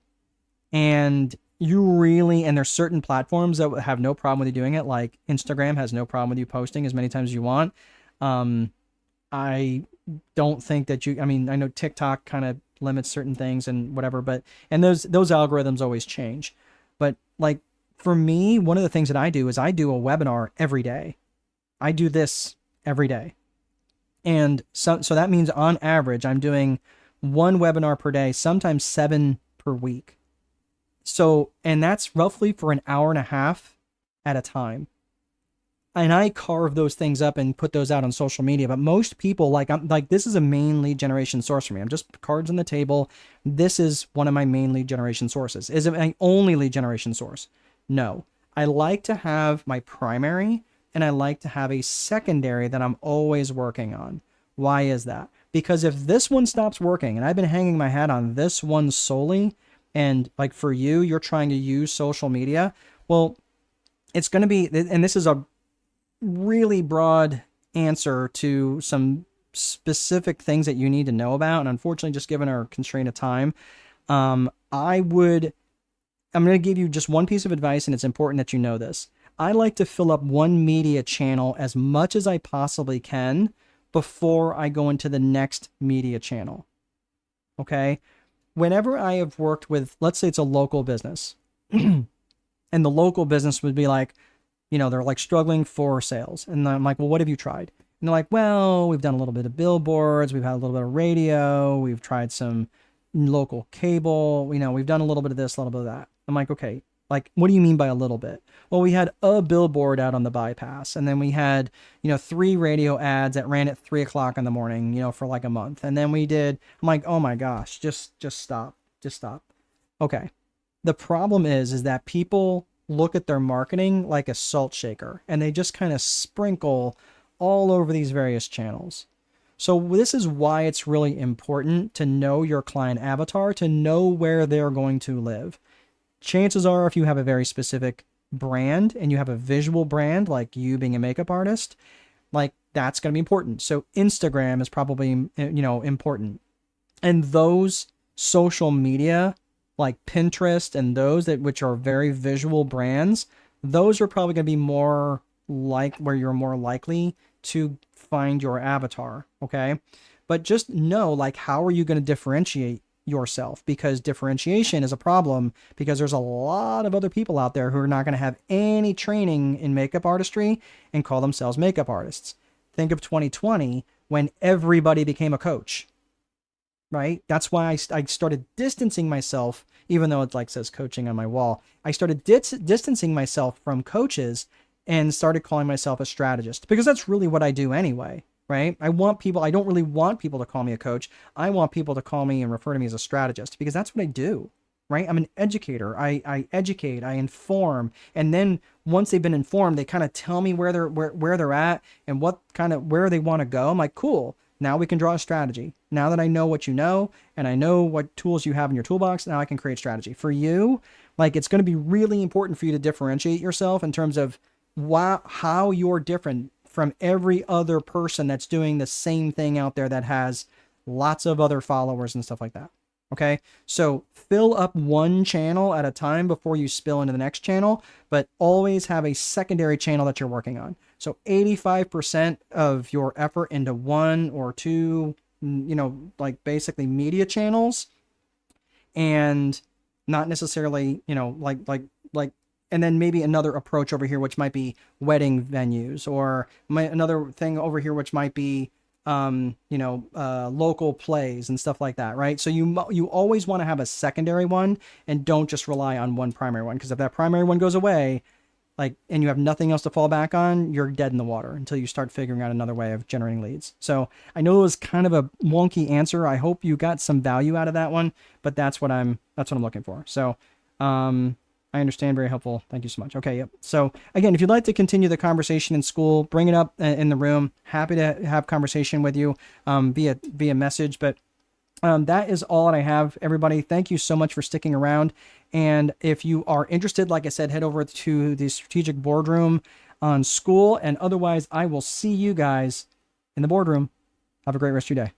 And there's certain platforms that have no problem with you doing it. Like Instagram has no problem with you posting as many times as you want. I don't think that I know TikTok kind of limits certain things and whatever, and those algorithms always change. But like for me, one of the things that I do is I do a webinar every day. I do this every day. And so that means on average, I'm doing 1 webinar per day, sometimes 7 per week. So, and that's roughly for an hour and a half at a time. And I carve those things up and put those out on social media. But most people, this is a main lead generation source for me. I'm just cards on the table. This is one of my main lead generation sources. Is it my only lead generation source? No. I like to have my primary and I like to have a secondary that I'm always working on. Why is that? Because if this one stops working, and I've been hanging my hat on this one solely, and like for you, you're trying to use social media, well, it's going to be, and this is a really broad answer to some specific things that you need to know about. And unfortunately, just given our constraint of time, I'm going to give you just one piece of advice, and it's important that you know this. I like to fill up one media channel as much as I possibly can before I go into the next media channel. Okay. Whenever I have worked with, let's say it's a local business, and the local business would be like, they're like struggling for sales. And I'm like, well, what have you tried? And they're like, well, we've done a little bit of billboards. We've had a little bit of radio. We've tried some local cable. We've done a little bit of this, a little bit of that. I'm like, okay, Like, what do you mean by a little bit? Well, we had a billboard out on the bypass, and then we had, 3 radio ads that ran at 3 o'clock in the morning, for like a month. And then we did, I'm like, oh my gosh, just stop. Just stop. Okay. The problem is that people look at their marketing like a salt shaker, and they just kind of sprinkle all over these various channels. So this is why it's really important to know your client avatar, to know where they're going to live. Chances are, if you have a very specific brand and you have a visual brand, like you being a makeup artist, like that's going to be important. So Instagram is probably, important. And those social media, like Pinterest and those which are very visual brands, those are probably going to be more like where you're more likely to find your avatar. Okay. But just know, like, how are you going to differentiate yourself? Because differentiation is a problem, because there's a lot of other people out there who are not going to have any training in makeup artistry and call themselves makeup artists. Think of 2020 when everybody became a coach, right? That's why I started distancing myself, even though it like says coaching on my wall. I started distancing myself from coaches and started calling myself a strategist, because that's really what I do anyway. Right? I don't really want people to call me a coach. I want people to call me and refer to me as a strategist, because that's what I do, right? I'm an educator. I educate, I inform. And then once they've been informed, they kind of tell me where they're at and where they want to go. I'm like, cool. Now we can draw a strategy. Now that I know what you know, and I know what tools you have in your toolbox, now I can create strategy for you. Like, it's going to be really important for you to differentiate yourself in terms of how you're different from every other person that's doing the same thing out there that has lots of other followers and stuff like that. Okay. So fill up one channel at a time before you spill into the next channel, but always have a secondary channel that you're working on. So 85% of your effort into 1 or 2, like basically media channels, and not necessarily, and then maybe another approach over here, which might be wedding venues, or another thing over here, which might be, local plays and stuff like that, right? So you always want to have a secondary one, and don't just rely on one primary one, because if that primary one goes away, and you have nothing else to fall back on, you're dead in the water until you start figuring out another way of generating leads. So I know it was kind of a wonky answer. I hope you got some value out of that one, but that's what I'm looking for. So, I understand. Very helpful. Thank you so much. Okay. Yep. So again, if you'd like to continue the conversation in school, bring it up in the room. Happy to have conversation with you via message. But that is all that I have, everybody. Thank you so much for sticking around. And if you are interested, like I said, head over to the Strategic Boardroom on school. And otherwise, I will see you guys in the boardroom. Have a great rest of your day.